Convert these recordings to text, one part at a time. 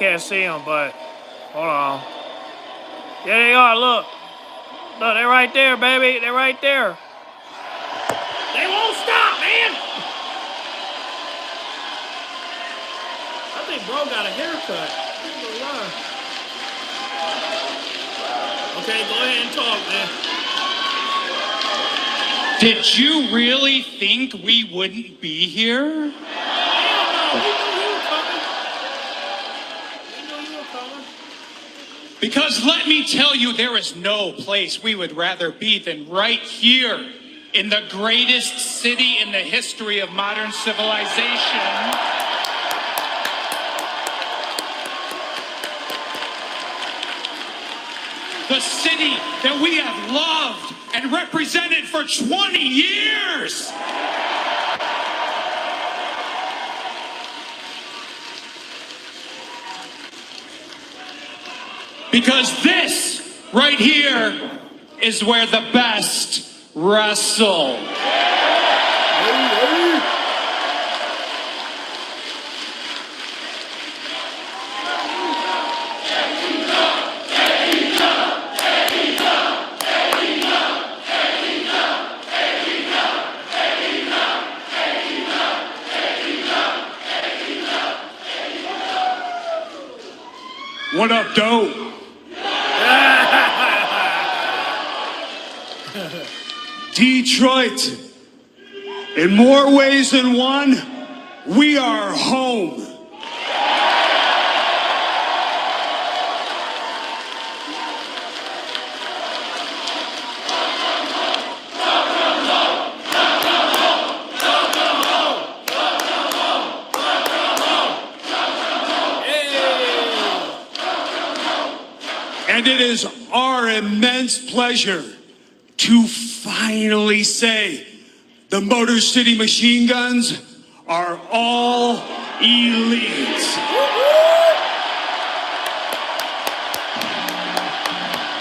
can't see them, but hold on. There they are. Look, they're right there, baby. They're right there. They won't stop, man. I think bro got a haircut. Okay, go ahead and talk, man. Did you really think we wouldn't be here? Hell no, we knew you were coming. We knew you were coming. Because let me tell you, there is no place we would rather be than right here in the greatest city in the history of modern civilization. The city that we have loved and represented for 20 years. Because this right here is where the best wrestle. What up, dope? Detroit, in more ways than one, we are home. And it is our immense pleasure to finally say the Motor City Machine Guns are all elite.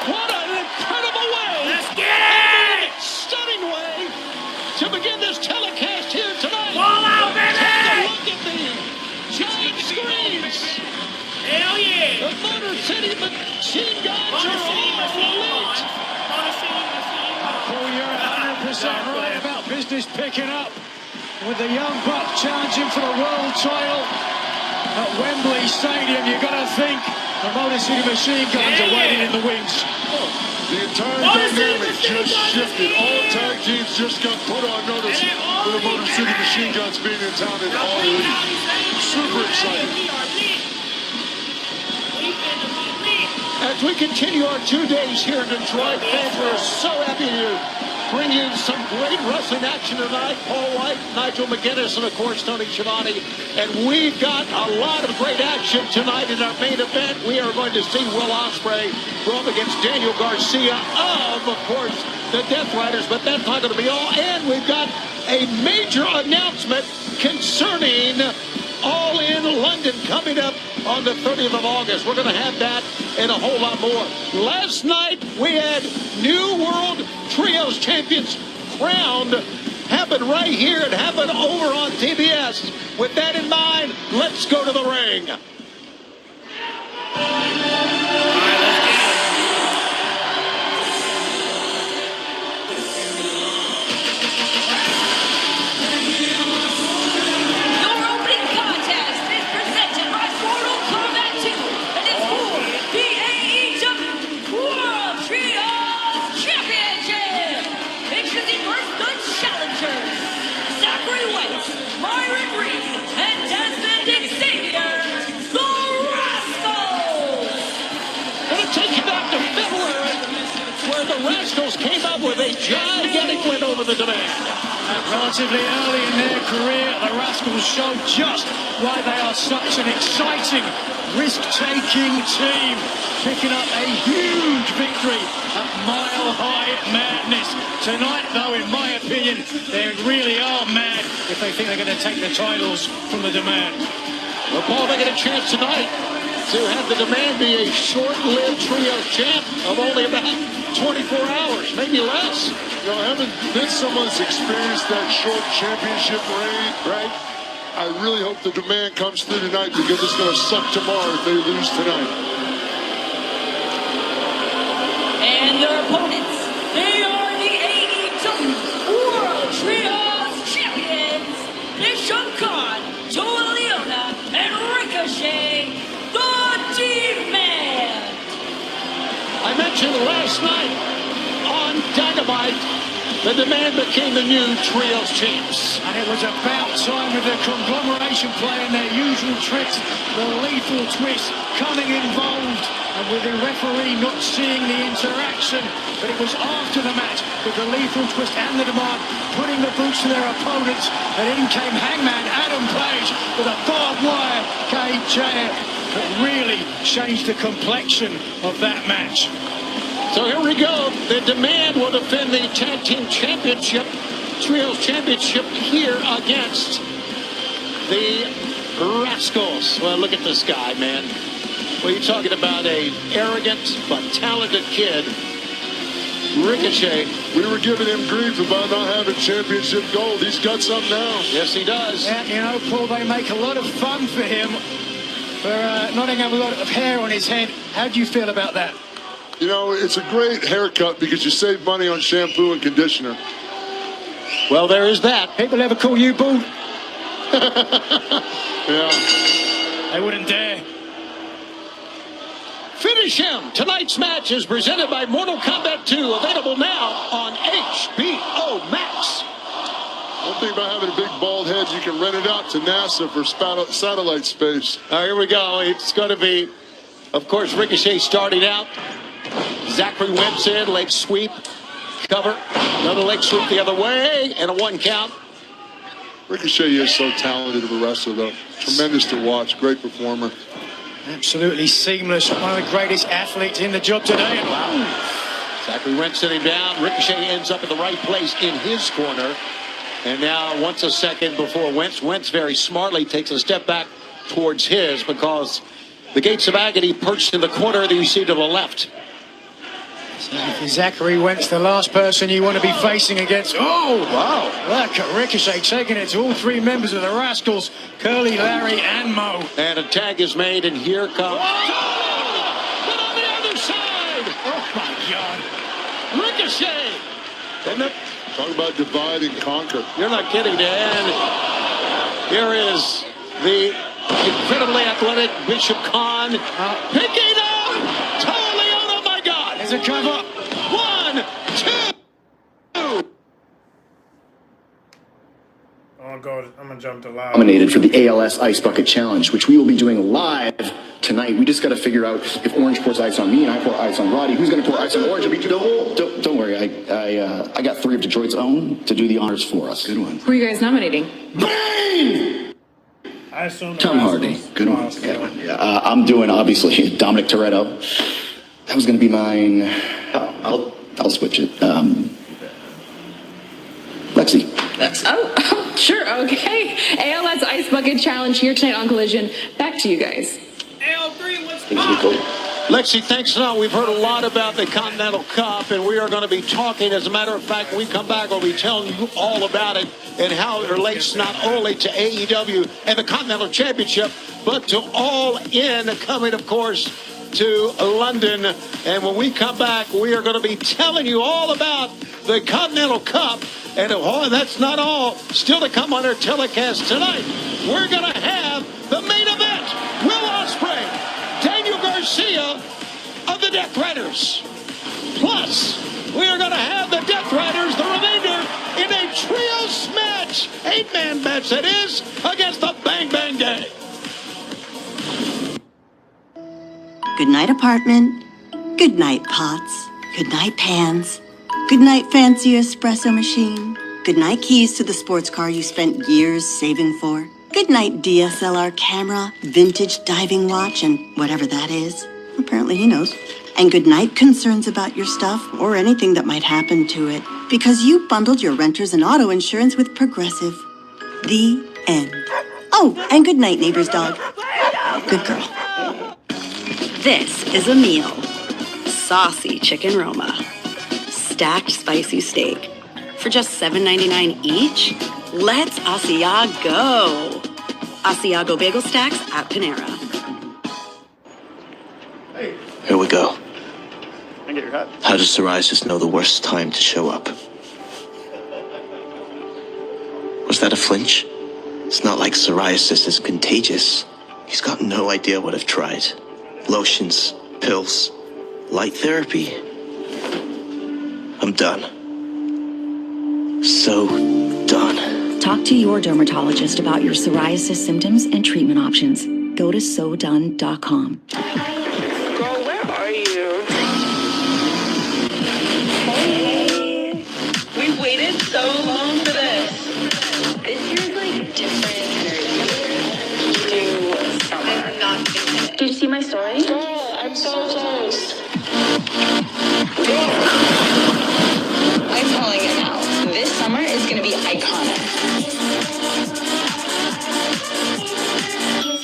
What an incredible way! Let's get it! Stunning way to begin this telecast here tonight. Ball out, baby! Take a look at the giant screens. Hell yeah! The Motor City Machine Guns Motor are City all Machine elite. Guns. Motor City Machine Guns. Paul, you're 100% right about business picking up with the Young Bucks challenging for the world title at Wembley Stadium. You've got to think the Motor City Machine Guns are waiting in the wings. The entire Motor City dynamic Machine just Guns shifted. is All here. tag teams just got put on notice And they're all for the Motor elite, City baby. Machine Guns being in town and Now, all we elite. got these things Super ready. excited. We are lit. We finna be lit. As we continue our 2 days here in Detroit, fans, we're so happy to bring you some great wrestling action tonight. Paul White, Nigel McGuinness, and of course Tony Schiavone. And we've got a lot of great action tonight in our main event. We are going to see Will Ospreay go up against Daniel Garcia of course, the Death Riders. But that's not going to be all. And we've got a major announcement concerning All In London coming up on the 30th of August. We're going to have that and a whole lot more. Last night, we had New World Trios Champions crowned. Happened right here. It happened over on TBS. With that in mind, let's go to the ring. Your opening contest is presented by Mortal Kombat 2 and is for the AEW World Trios Championship. Introducing first the challengers, Zachary White, Myron Reed, and Desmond Xavier, the Rascals. Going to take you back to February, where the Rascals came up with a gigantic win over the Demand. Relatively early in their career, the Rascals showed just why they are such an exciting, risk-taking team, picking up a huge victory at Mile High Madness. Tonight, though, in my opinion, they really are mad if they think they're going to take the titles from the Demand. Well, Paul, they get a chance tonight to have the Demand be a short-lived trio champ of only about 24 hours, maybe less. You know, having been someone that's experienced that short championship reign, right? I really hope the demand comes through tonight because it's going to suck tomorrow if they lose tonight. And their opponents, they are the AEW World Trios Champions, Bishop Khan, Joel Leona, and Ricochet, the Demand. I mentioned last night on Dynamite, the Demand became the new Trios champs. And it was about time with the conglomeration playing their usual tricks, the lethal twist coming involved, and with the referee not seeing the interaction. But it was after the match with the lethal twist and the Demand putting the boots to their opponents, and in came Hangman Adam Page with a barbed wire cage chair that really changed the complexion of that match. So here we go. The Demand will defend the Tag Team Championship, Trios Championship here against the Rascals. Well, look at this guy, man. Well, you're talking about a arrogant but talented kid, Ricochet. We were giving him grief about not having championship gold. He's got some now. Yes, he does. Yeah, you know, Paul, they make a lot of fun for him for not having a lot of hair on his head. How do you feel about that? You know, it's a great haircut because you save money on shampoo and conditioner. Well, there is that. People ever call you bald? Yeah. They wouldn't dare. Finish him. Tonight's match is presented by Mortal Kombat 2, available now on HBO Max. One thing about having a big bald head, you can rent it out to NASA for satellite space. All right, here we go. It's going to be, of course, Ricochet starting out. Zachary Wentz in, leg sweep, cover, another leg sweep the other way, and a 1 count. Ricochet is so talented of a wrestler, though. Tremendous to watch, great performer. Absolutely seamless. One of the greatest athletes in the job today. And wow. Zachary Wentz sitting down. Ricochet ends up in the right place in his corner. And now, once a second before Wentz. Wentz very smartly takes a step back towards his because the Gates of Agony perched in the corner that you see to the left. Zachary Wentz, the last person you want to be facing against. Oh, wow. Look at Ricochet taking it to all 3 members of the Rascals, Curly, Larry, and Mo. And a tag is made, and here comes... Oh! But on the other side! Oh, my God. Ricochet! Isn't it? Talk about divide and conquer. You're not kidding, Dan. Here is the incredibly athletic Bishop Khan picking up Joel Leona. Oh, my God! There's a cover. 1, 2. I'm gonna jump to live. Nominated for the ALS Ice Bucket Challenge, which we will be doing live tonight. We just got to figure out if Orange pours ice on me and I pour ice on Roddy. Who's going to pour ice on Orange? Don't worry. I got 3 of Detroit's own to do the honors for us. Good one. Who are you guys nominating? Bang! I assume Tom Hardy. Good one. Good one. Yeah, I'm doing, obviously, Dominic Toretto. That was going to be mine. I'll switch it. Lexi. Oh, sure, okay. ALS Ice Bucket Challenge here tonight on Collision. Back to you guys. L3, what's Thanks, Nicole. Lexi, thanks a lot. We've heard a lot about the Continental Cup, and we are going to be talking. As a matter of fact, when we come back, we'll be telling you all about it and how it relates not only to AEW and the Continental Championship, but to All In, coming, of course, to London. And when we come back, we are going to be telling you all about the Continental Cup. And oh, that's not all. Still to come on our telecast tonight, we're going to have the main event. Will Ospreay, Daniel Garcia of the Death Riders. Plus, we are going to have the Death Riders, the remainder, in a trios match, 8-man match that is, against the Bang Bang Gang. Good night, apartment. Good night, pots. Good night, pans. Good night, fancy espresso machine. Good night, keys to the sports car you spent years saving for. Good night, DSLR camera, vintage diving watch, and whatever that is. Apparently he knows. And good night, concerns about your stuff or anything that might happen to it. Because you bundled your renters and auto insurance with Progressive. The end. Oh, and good night, neighbor's dog. Good girl. This is a meal. Saucy chicken Roma. Stacked spicy steak. For just $7.99 each? Let's Asiya go. Asiago Bagel Stacks at Panera. Here we go. I get your hat. How does psoriasis know the worst time to show up? Was that a flinch? It's not like psoriasis is contagious. He's got no idea what I've tried. Lotions, pills, light therapy. I'm done. So done. Talk to your dermatologist about your psoriasis symptoms and treatment options. Go to sodone.com. Girl, where are you? Hey. We waited so long for this. This year's like different energy. I'm not thinking. Did you see my story? Girl, I'm so close. I'm calling it now. This summer is going to be iconic.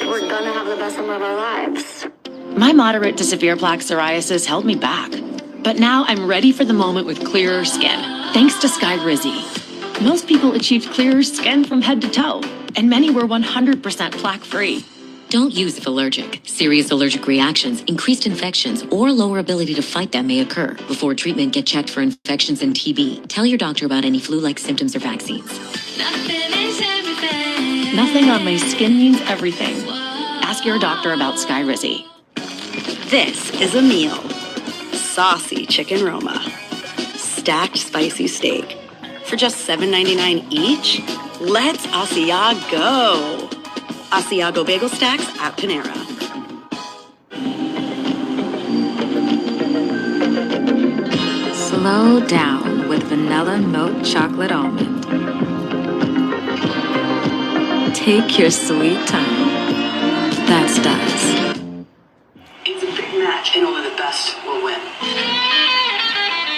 We're gonna have the best summer of our lives. My moderate to severe plaque psoriasis held me back. But now I'm ready for the moment with clearer skin, thanks to Skyrizi. Most people achieved clearer skin from head to toe, and many were 100% plaque-free. Don't use if allergic. Serious allergic reactions, increased infections, or lower ability to fight them may occur. Before treatment, get checked for infections and TB. Tell your doctor about any flu-like symptoms or vaccines. Nothing on my skin means everything. Ask your doctor about Skyrizi. This is a meal. Saucy chicken Roma. Stacked spicy steak. For just $7.99 each? Let's Asiago. Asiago Bagel Stacks at Panera. Slow down with vanilla milk chocolate almond. Take your sweet time. That's Dice. It's a big match, and only the best will win.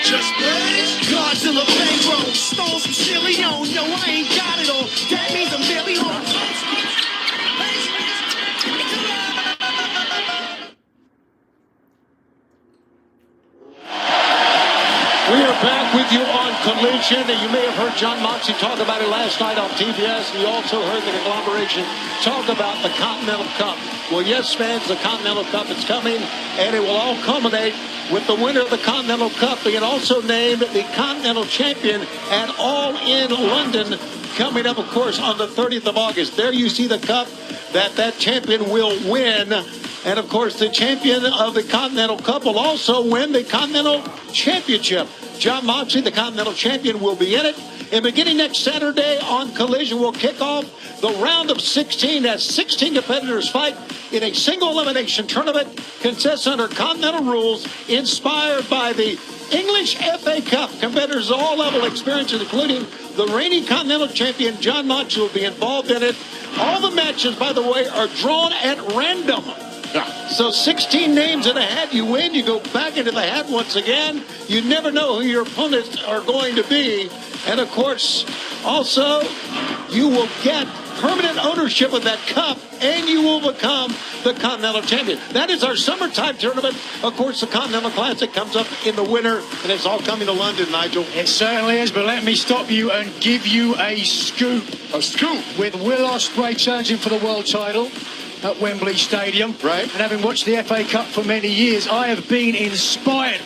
Just blaze Godzilla bankroll, stole some chili on. Yo, I ain't got it all. That means a million. We are back with you on Collision. You may have heard John Moxley talk about it last night on TBS. You also heard the conglomeration talk about the Continental Cup. Well, yes, fans, the Continental Cup is coming, and it will all culminate with the winner of the Continental Cup being also named the Continental Champion at All In London, coming up, of course, on the 30th of August. There you see the cup that champion will win. And, of course, the champion of the Continental Cup will also win the Continental Championship. John Moxley, the Continental Champion, will be in it. And beginning next Saturday on Collision, we'll kick off the round of 16 as 16 competitors fight in a single elimination tournament consists under Continental rules inspired by the English FA Cup. Competitors of all level experiences, including the reigning Continental Champion, John Moxley, will be involved in it. All the matches, by the way, are drawn at random. So 16 names in a hat, you win, you go back into the hat once again. You never know who your opponents are going to be. And of course, also, you will get permanent ownership of that cup, and you will become the Continental Champion. That is our summertime tournament. Of course, the Continental Classic comes up in the winter, and it's all coming to London, Nigel. It certainly is, but let me stop you and give you a scoop. A scoop? With Will Ospreay challenging for the world title at Wembley Stadium. Right. And having watched the FA Cup for many years, I have been inspired.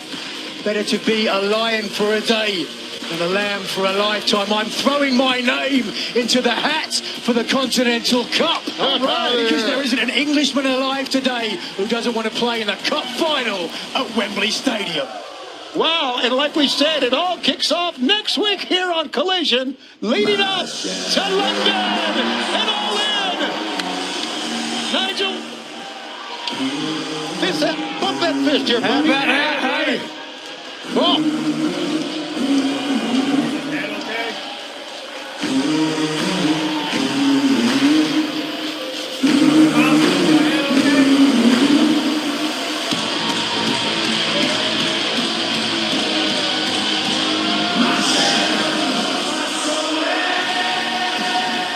Better to be a lion for a day than a lamb for a lifetime. I'm throwing my name into the hat for the Continental Cup. Right. Because there isn't an Englishman alive today who doesn't want to play in the Cup final at Wembley Stadium. Wow, and like we said, it all kicks off next week here on Collision, leading us to London and All In. Nigel, bump that fist here, buddy. Hey.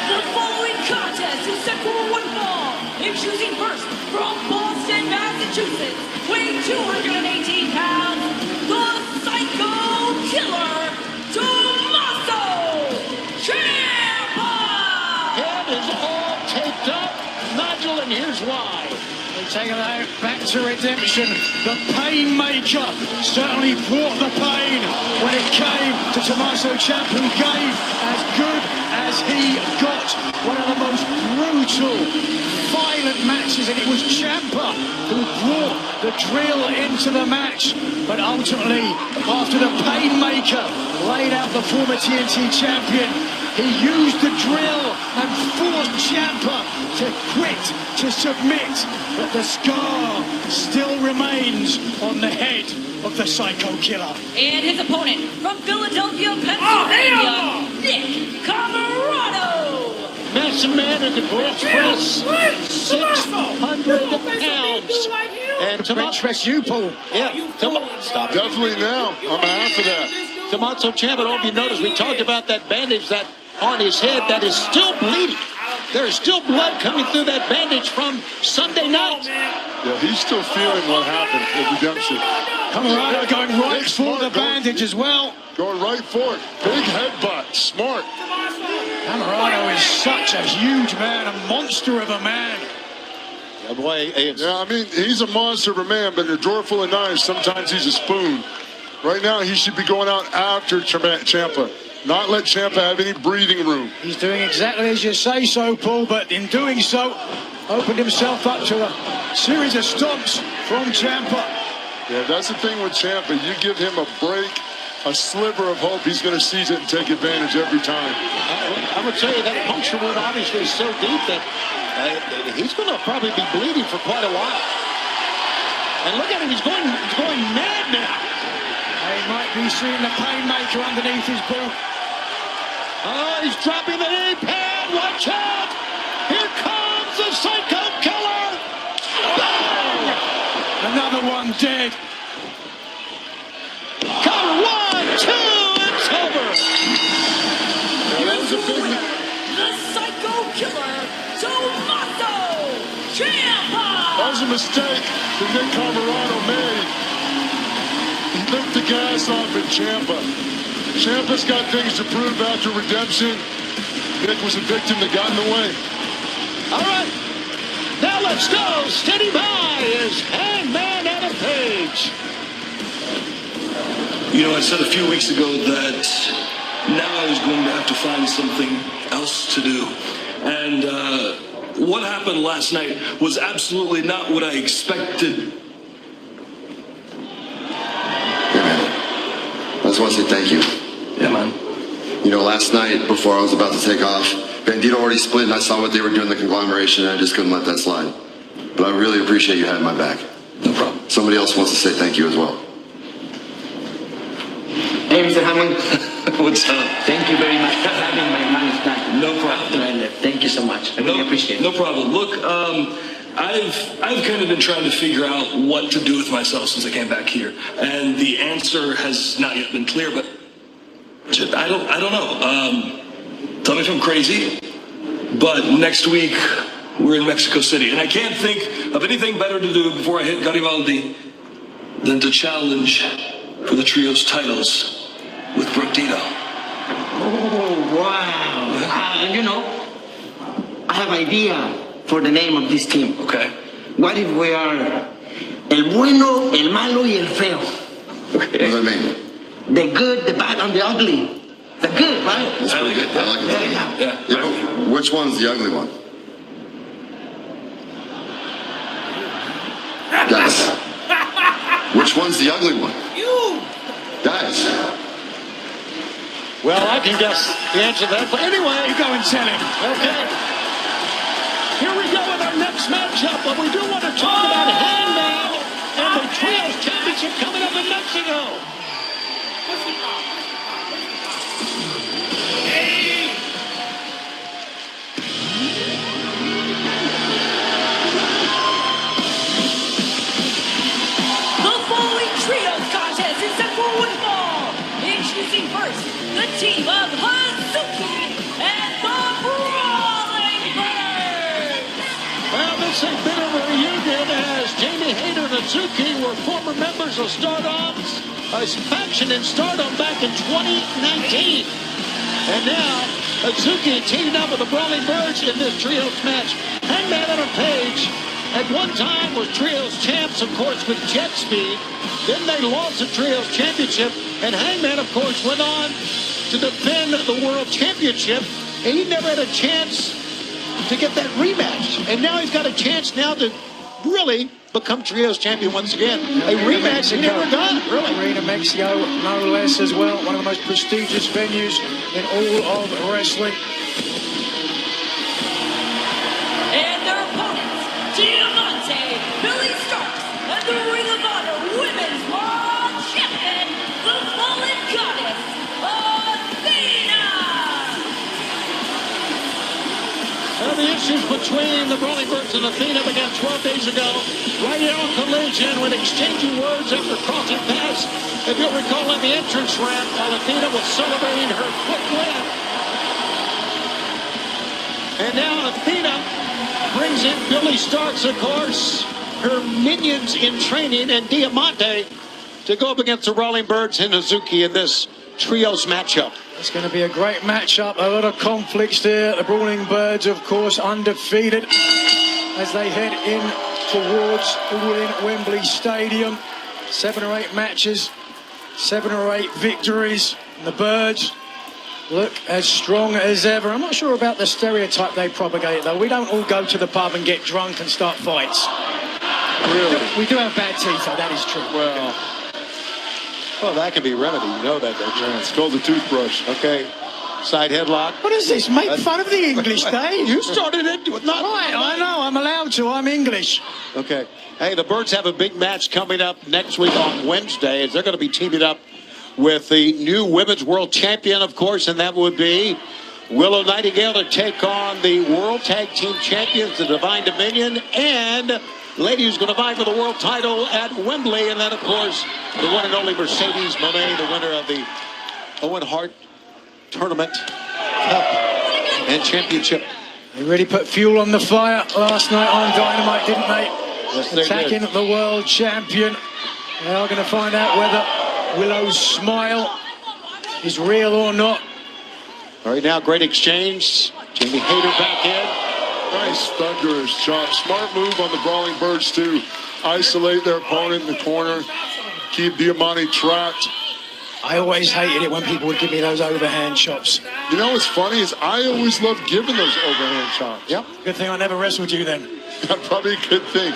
The following contest is set for one fall. Introducing first from Boston, Massachusetts, weighing 218 pounds, the Psycho Taking that back to redemption. The Painmaker certainly brought the pain when it came to Tommaso Ciampa, who gave as good as he got. One of the most brutal, violent matches, and it was Ciampa who brought the drill into the match. But ultimately, after the Painmaker laid out the former TNT champion, he used the drill and forced Ciampa to quit, to submit. But the scar still remains on the head of the Psycho Killer. And his opponent from Philadelphia, Pennsylvania, Nick Comoroto. Massive man who can bench press 600 pounds. And bench press you, Paul. Yeah, stop. Definitely now. I'm half of that. Tommaso Ciampa, I don't know if you noticed, we talked about that bandage that on his head that is still bleeding. There is still blood coming through that bandage from Sunday night. Yeah, he's still feeling what happened at Redemption. Comoroto going right for the bandage as well. Going right for it. Big headbutt. Smart. Comoroto is such a huge man, a monster of a man. Yeah, boy, I mean, he's a monster of a man, but in a drawer full of knives, sometimes he's a spoon. Right now, he should be going out after Ciampa. Not let Ciampa have any breathing room. He's doing exactly as you say so, Paul, but in doing so, opened himself up to a series of stomps from Ciampa. Yeah, that's the thing with Ciampa. You give him a break, a sliver of hope, he's going to seize it and take advantage every time. I'm going to tell you that puncture wound obviously is so deep that he's going to probably be bleeding for quite a while. And look at him, he's going mad now. He might be seeing the Painmaker underneath his boot. Oh, he's dropping the knee pad. Watch out! Here comes the Psycho Killer! Bang! Another one dead. Cover 1, 2, it's over. Yeah, that was a big one. The Psycho Killer, Tommaso Ciampa. That was a mistake that Nick Comoroto made. He licked the gas off at Ciampa. Ciampa's got things to prove after Redemption. Nick was a victim that got in the way. All right, now let's go. Steady by is Hangman Adam Page. You know, I said a few weeks ago that now I was going to have to find something else to do. And what happened last night was absolutely not what I expected. I just want to say thank you. Yeah, man. You know, last night, before I was about to take off, Bandito already split and I saw what they were doing, the conglomeration, and I just couldn't let that slide. But I really appreciate you having my back. No problem. Somebody else wants to say thank you as well. Hey, Mr. Hammond. What's up? Thank you very much for having my money's back. No problem. After I left. Thank you so much. I really appreciate it. No problem. Look, I've kind of been trying to figure out what to do with myself since I came back here, and the answer has not yet been clear. But I don't know. Tell me if I'm crazy, but next week we're in Mexico City, and I can't think of anything better to do before I hit Garibaldi than to challenge for the trios titles with Brooke Dito. Oh, wow. You know, I have an idea for the name of this team. Okay. What if we are El Bueno, El Malo y El Feo? Okay. What does that mean? The good, the bad, and the ugly. The good, right? That's pretty good. I like it. Yeah. Yeah, but which one's the ugly one? Guys, which one's the ugly one? You. Guys. Well, I can guess the answer to that, but anyway. You go and tell him. Okay. Here we go with our next matchup, but we do want to talk about Hangman and the Trios Championship coming up in Mexico. The following trios contest is set for one fall. Introducing first, the team of Hazuki and the Brawling Birds. Well, this has been a reunion as Jamie Hayter and Hazuki were former members of Stardom's faction in Stardom back in 2019. And now, Hazuki teamed up with the Brawling Birds in this trios match. Hangman Adam Page at one time was Trios champs, of course, with jet speed. Then they lost the Trios championship, and Hangman, of course, went on to defend the world championship, and he never had a chance to get that rematch. And now he's got a chance now to really become Trios champion once again. A rematch he never got, really. Arena Mexico, no less as well. One of the most prestigious venues in all of wrestling. And their opponents, Diamante, Billy Starks, and the Ring of Honor Women's World Champion, the Fallen Goddess, Athena! Now the issues between the Brawling Birds and Athena began 12 days ago, right here on Collision, when exchanging words after crossing paths. If you'll recall, in the entrance ramp, while Athena was celebrating her quick win. And now Athena brings in Billy Starks, of course, her minions in training, and Diamante to go up against the Brawling Birds and Hazuki in this trios matchup. It's going to be a great matchup. A lot of conflicts there. The Brawling Birds, of course, undefeated as they head in towards All-In Wembley Stadium. 7 or 8 matches, 7 or 8 victories. And the Birds look as strong as ever. I'm not sure about the stereotype they propagate, though. We don't all go to the pub and get drunk and start fights. Really? We do have bad teeth, though. That is true. Well, that can be remedied. You know that, don't you? It's called the toothbrush. Okay. Side headlock. What is this? Make fun of the English, Dave? You started it with not. Right, I know. I'm allowed to. I'm English. Okay. Hey, the Birds have a big match coming up next week on Wednesday, as they're going to be teaming up with the new Women's World Champion, of course, and that would be Willow Nightingale to take on the World Tag Team Champions, the Divine Dominion, and lady who's going to vie for the world title at Wembley. And then, of course, the one and only Mercedes Moné, the winner of the Owen Hart Tournament Cup and Championship. They really put fuel on the fire last night on Dynamite, didn't they? Yes, they attacking did. the world champion. They are going to find out whether Willow's smile is real or not. All right, now great exchange. Jamie Hayter back in. Nice thunderous chop. Smart move on the Brawling Birds to isolate their opponent in the corner, keep Diamante trapped. I always hated it when people would give me those overhand chops. You know what's funny is I always loved giving those overhand chops. Yep. Good thing I never wrestled you then. Probably a good thing.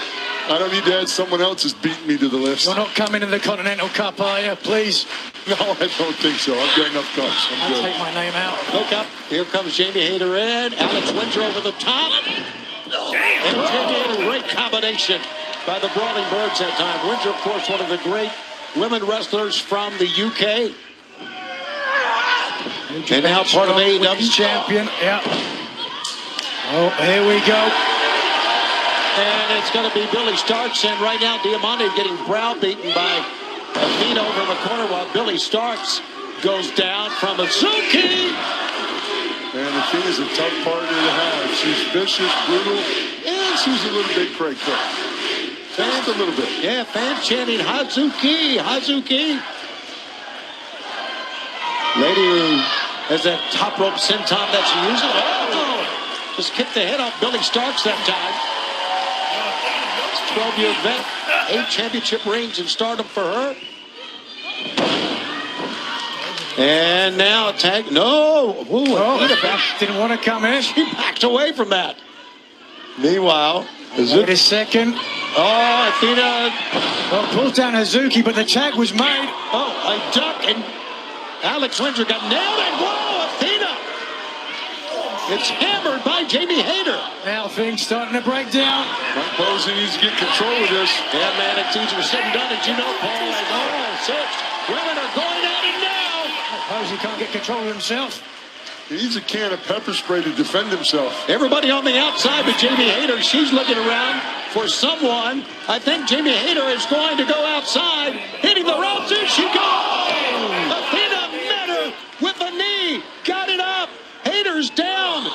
I don't need to add someone else who's beating me to the list. You're not coming to the Continental Cup, are you? Please. No, I don't think so. I've got enough cups. I'm I'll good. take my name out. Look up. Here comes Jamie Hayter in. Alex Windsor over the top. And Jamie Hayter, great combination by the Brawling Birds that time. Windsor, of course, one of the great women wrestlers from the UK. And now part of AEW champion. Yeah. Oh, here we go. And it's going to be Billy Starks. And right now, Diamante getting browbeaten by Athena over in the corner while Billy Starks goes down from Hazuki. And Athena's a tough partner to have. She's vicious, brutal, and she's a little bit cray cray. Just a little bit. Yeah, fans chanting Hazuki, Hazuki. Lady who has that top rope senton that she uses. Oh, just kicked the head off Billy Starks that time. 12-year vet, 8 championship rings in stardom for her. And now a tag. No. Ooh, didn't want to come in. She backed away from that. Meanwhile, Wait a second. Oh, Athena. Well, pulled down Hazuki, but the tag was made. Oh, a duck, and Alex Windsor got nailed. And whoa, Athena. It's hammered by Jamie Hayter. Now things starting to break down. Mike Posey needs to get control of this. Yeah, man, it's easier said than done. As you know, Paul, as all 6 women are going at it now. Posey can't get control of himself. He needs a can of pepper spray to defend himself. Everybody on the outside but Jamie Hayter. She's looking around for someone. I think Jamie Hayter is going to go outside. Hitting the ropes. Here she goes. Athena met her with a knee. Got it up. Hayter's down.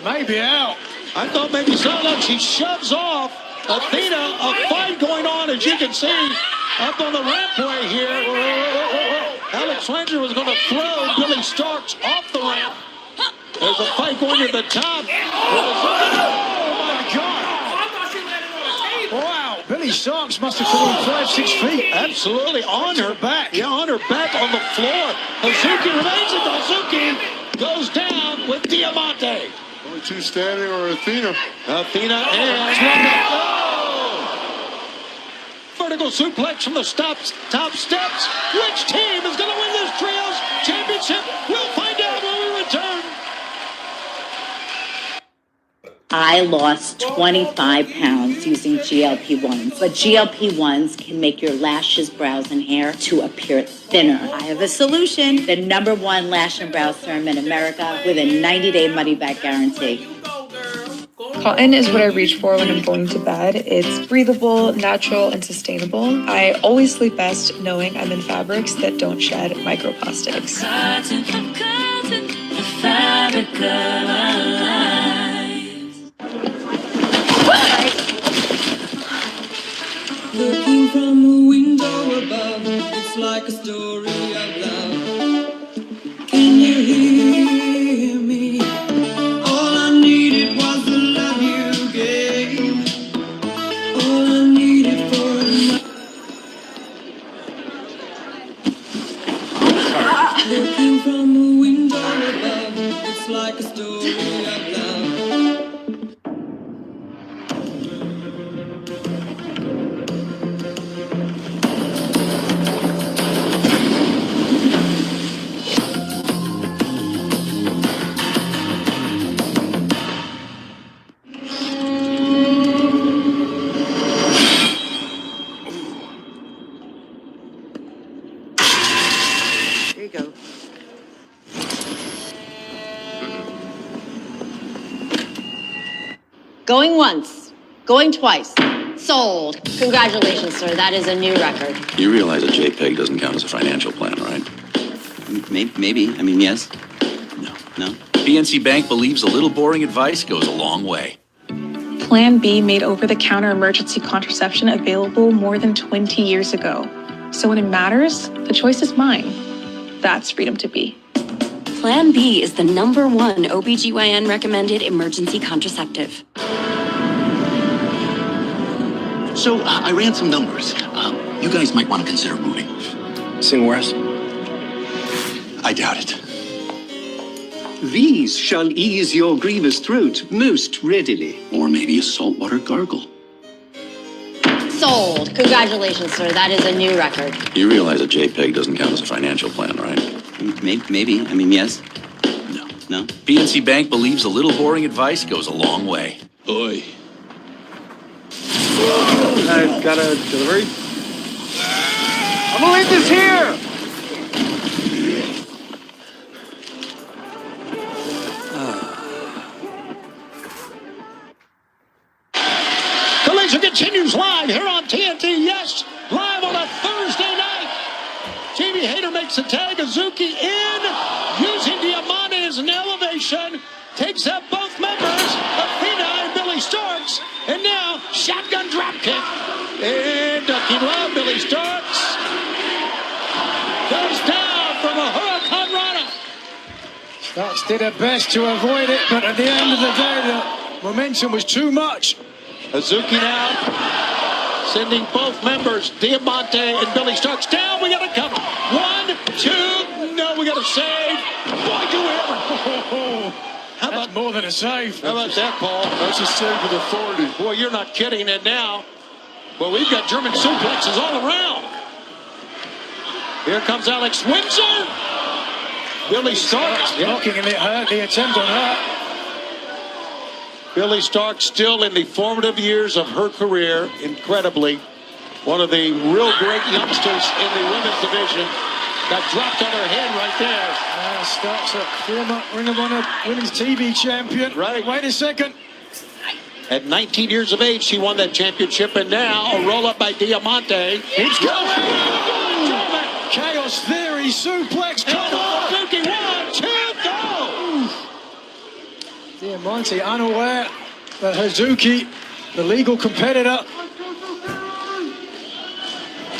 Maybe out. I thought maybe so. Look, she shoves off Athena. A fight going on, as you can see, up on the rampway here. Alex Windsor was going to throw Billy Starks off the ramp. There's a fight going to the top. Oh, my God. Billy Starks must have fallen 5-6 feet. Absolutely, on her back. Yeah, on her back on the floor. Hazuki remains it. Hazuki goes down with Diamante. Only two standing or Athena. Athena and vertical suplex from the top steps. Which team is going to win this trios championship? We'll find out when we return. I lost 25 pounds using GLP-1s, but GLP-1s can make your lashes, brows, and hair to appear thinner. I have a solution, the #1 lash and brow serum in America with a 90-day money-back guarantee. Cotton is what I reach for when I'm going to bed. It's breathable, natural, and sustainable. I always sleep best knowing I'm in fabrics that don't shed microplastics. Cotton, the fabric of our lives. Looking from a window above, it's like a story of love. Can you hear me? All I needed was the love you gave. All I needed for looking from a window above, it's like a story of love. There you go. Going once, going twice. Sold. Congratulations, sir. That is a new record. You realize a JPEG doesn't count as a financial plan, right? Maybe. I mean, yes. No. PNC Bank believes a little boring advice goes a long way. Plan B made over-the-counter emergency contraception available more than 20 years ago. So when it matters, the choice is mine. That's freedom to be. Plan B is the #1 OBGYN recommended emergency contraceptive. So I ran some numbers. You guys might want to consider moving. Sing West? I doubt it. These shall ease your grievous throat most readily. Or maybe a saltwater gargle. Sold. Congratulations, sir. That is a new record. You realize a JPEG doesn't count as a financial plan, right? Maybe. I mean, yes. No. PNC Bank believes a little boring advice goes a long way. Oi. I've got a delivery. I'm gonna leave this here. Collision continues live here on TNT. Yes, live on a Thursday night. Jamie Hayter makes the tag. Hazuki in, using Diamante as an elevation. Takes up both members, Athena and Billy Starks. And now, shotgun dropkick. And ducking low, Billy Starks goes down from a Huracan Rana. Starks did her best to avoid it, but at the end of the day, the momentum was too much. Hazuki now sending both members, Diamante and Billy Starks, down. We got to cover. 1, 2. No, we got to save. Boy, do we ever. How about more than a save? How about that, Paul? That's a save with authority. Boy, you're not kidding. And now, well, we've got German suplexes all around. Here comes Alex Windsor. Billy Starks. Blocking and it hurt the attempt on her. Billy Starks still in the formative years of her career, incredibly. One of the real great youngsters in the women's division. Got dropped on her head right there. Starks, a former Ring of Honor Women's TV champion. Right. Wait a second. At 19 years of age, she won that championship, and now a roll-up by Diamante. It's going. Chaos Theory suplex. Come on, Hazuki. 1, 2, go. Diamante unaware that Hazuki, the legal competitor,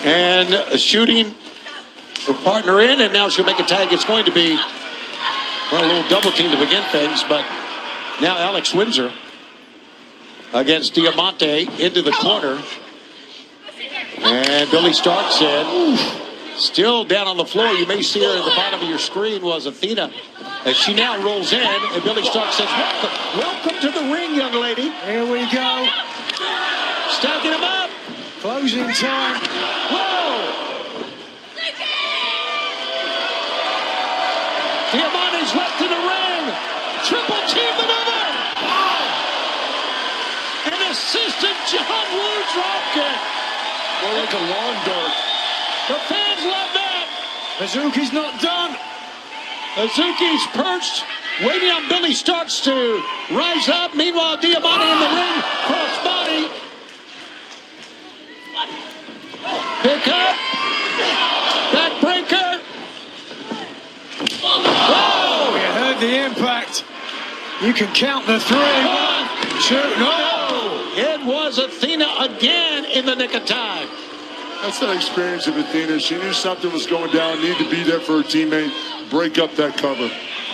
and shooting her partner in, and now she'll make a tag. It's going to be a little double team to begin things, but now Alex Windsor against Diamante into the corner. And Billy Stark said, still down on the floor. You may see her at the bottom of your screen was Athena. As she now rolls in, and Billy Stark says, welcome to the ring, young lady. Here we go. Stacking them up. Closing time. Whoa! Diamante's left in the ring. Triple team maneuver. An assistant John Woo dropkick. More like a lawn dart. The fans love that. Hazuki's not done. Hazuki's perched, waiting on Billy Starks to rise up. Meanwhile, Diamante in the ring, crossbody. Pick up. Backbreaker. Oh, you heard the impact. You can count the 3. 1, 2, no. It was Athena again in the nick of time. That's the experience of Athena. She knew something was going down, needed to be there for her teammate, break up that cover.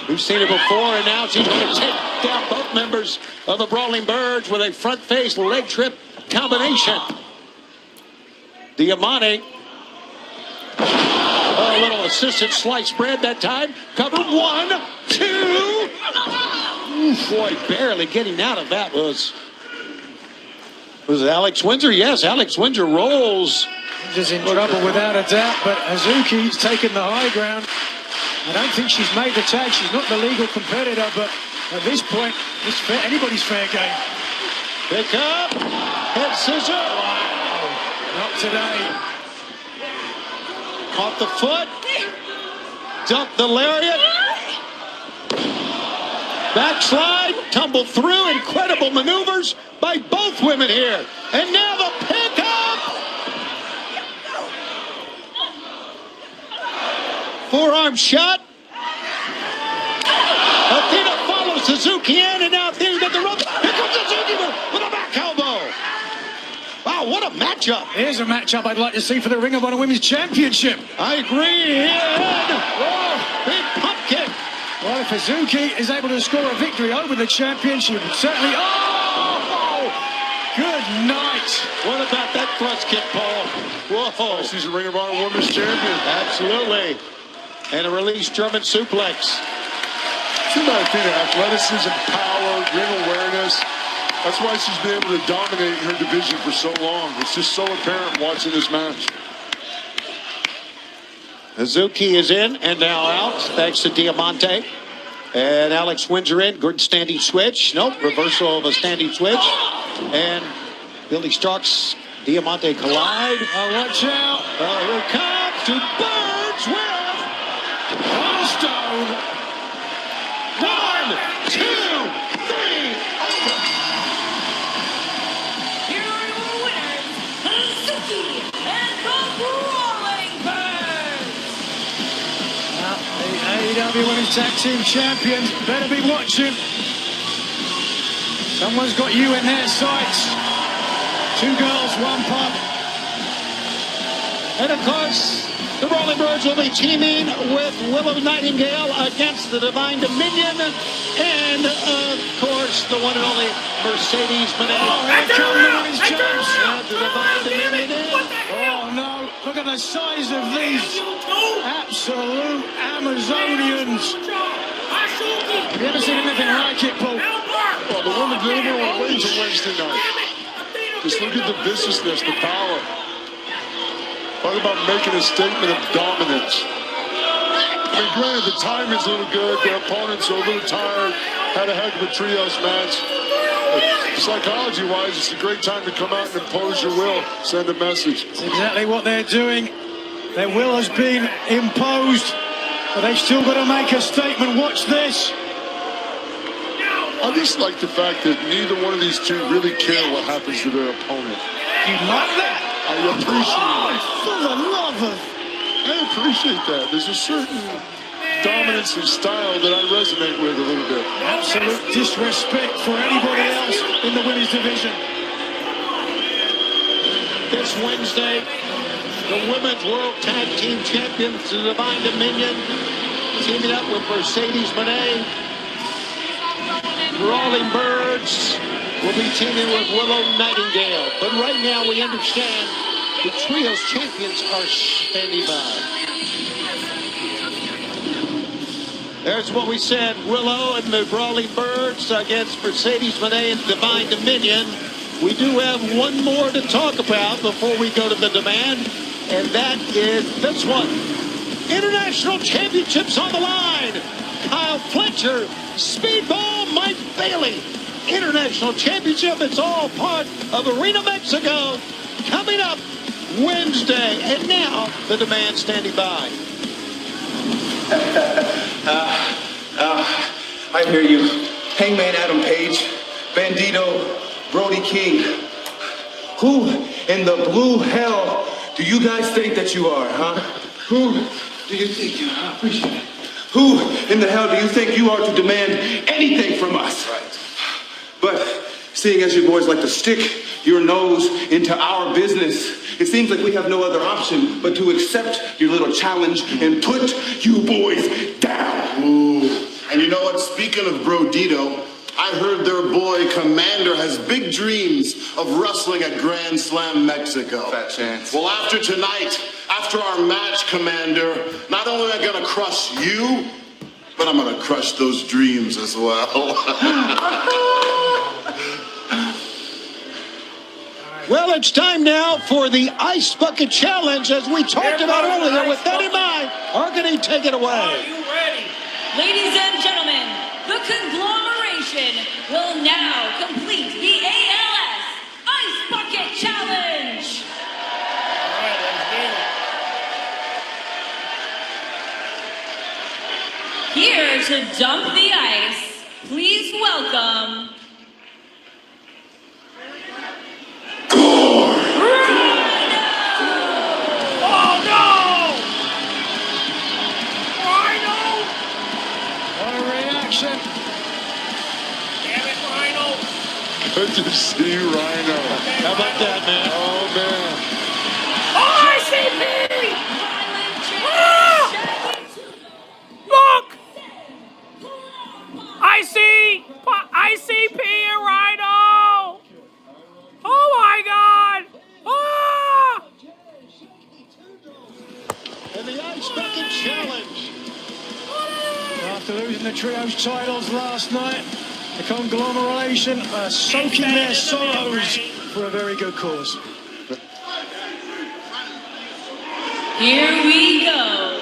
We've seen it before, and now she's going to take down both members of the Brawling Birds with a front-face leg trip combination. Diamante. A little assisted slice bread that time. Cover 1, 2. Boy, barely getting out of that was it Alex Windsor? Yes, Alex Windsor rolls. Just in trouble without a doubt, but Hazuki's taken the high ground. I don't think she's made the tag. She's not the legal competitor, but at this point, it's fair, anybody's fair game. Pick up. Head scissor. Wow. Not today. Caught the foot. Dumped the lariat. Backslide. Tumble through. Incredible maneuvers by both women here. And now the pick up. Forearm shot. Athena follows Suzuki in, and now Athena's got the rope. Here comes Suzuki with a back elbow. Wow, what a matchup. Here's a matchup I'd like to see for the Ring of Honor Women's Championship. I agree. Oh, big pump kick. Well, if Hazuki is able to score a victory over the champion, she would certainly... Oh! Good night. What about that thrust kick, Paul? Whoa. She's a Ring of Honor Women's Champion. Absolutely. And a released German suplex. She's about Athena, athleticism, power, ring awareness. That's why she's been able to dominate her division for so long. It's just so apparent watching this match. Hazuki is in and now out, thanks to Diamante. And Alex Windsor in, good standing switch. Nope, reversal of a standing switch. And Billy Starks, Diamante collide. Oh, watch out. Here it comes to Birds with Cornerstone. 1, 2, 3, over. Here are your winners, Hazuki and the Brawling Birds. The AEW Women's Tag Team Champions better be watching. Someone's got you in their sights. 2 girls, 1 pop. And of course, the Brawling Birds will be teaming with Willow Nightingale against the Divine Dominion. And, of course, the one and only Mercedes Moné. Oh, here come the women's champs. And the Divine Dominion in. Oh, no. Look at the size of these absolute Amazonians. Have you ever seen anything like it, Paul? Well, the women deliver on Wednesday night. Just look at the viciousness, the power. Talk about making a statement of dominance. I mean, granted, the timing's a little good. Their opponents are a little tired. Had a heck of a trios match. But psychology-wise, it's a great time to come out and impose your will, send a message. That's exactly what they're doing. Their will has been imposed, but they've still got to make a statement. Watch this. I just like the fact that neither one of these two really care what happens to their opponent. You like that? I appreciate it. For the love of... I appreciate that. There's a certain dominance and style that I resonate with a little bit. Absolute disrespect for anybody else in the women's division. This Wednesday, the Women's World Tag Team Champions, the Divine Dominion, teaming up with Mercedes Moné. Brawling Birds will be teaming with Willow Nightingale. But right now we understand The trios champions are standing by. There's what we said, Willow and the Brawling Birds against Mercedes Moné and Divine Dominion. We do have one more to talk about before we go to the demand, and that is this one. International Championships on the line. Kyle Fletcher, Speedball Mike Bailey. International Championship, it's all part of Arena Mexico. Coming up Wednesday, and now the demand standing by. I hear you. Hangman Adam Page, Bandito, Brody King. Who in the blue hell do you guys think that you are, huh? Who do you think you are? I appreciate it. Who in the hell do you think you are to demand anything from us? Right. But seeing as you boys like to stick your nose into our business, it seems like we have no other option but to accept your little challenge and put you boys down. Ooh. And you know what? Speaking of Brodito, I heard their boy Commander has big dreams of wrestling at Grand Slam Mexico. Fat chance. Well, after tonight, after our match, Commander, not only am I gonna crush you, but I'm gonna crush those dreams as well. Well, it's time now for the Ice Bucket Challenge, as we talked about earlier. With that in mind, Argany, take it away. Are you ready? Ladies and gentlemen, the conglomeration will now complete the ALS Ice Bucket Challenge. All right, let's get it. Here to dump the ice, please welcome Good to see Rhino. How about that, man? Oh, man. ICP! Ah! Look! ICP and Rhino! Oh my God! Ah! And the Ice Bucket Challenge. After losing the trios titles last night, the conglomeration are soaking their sorrows for a very good cause. Here we go.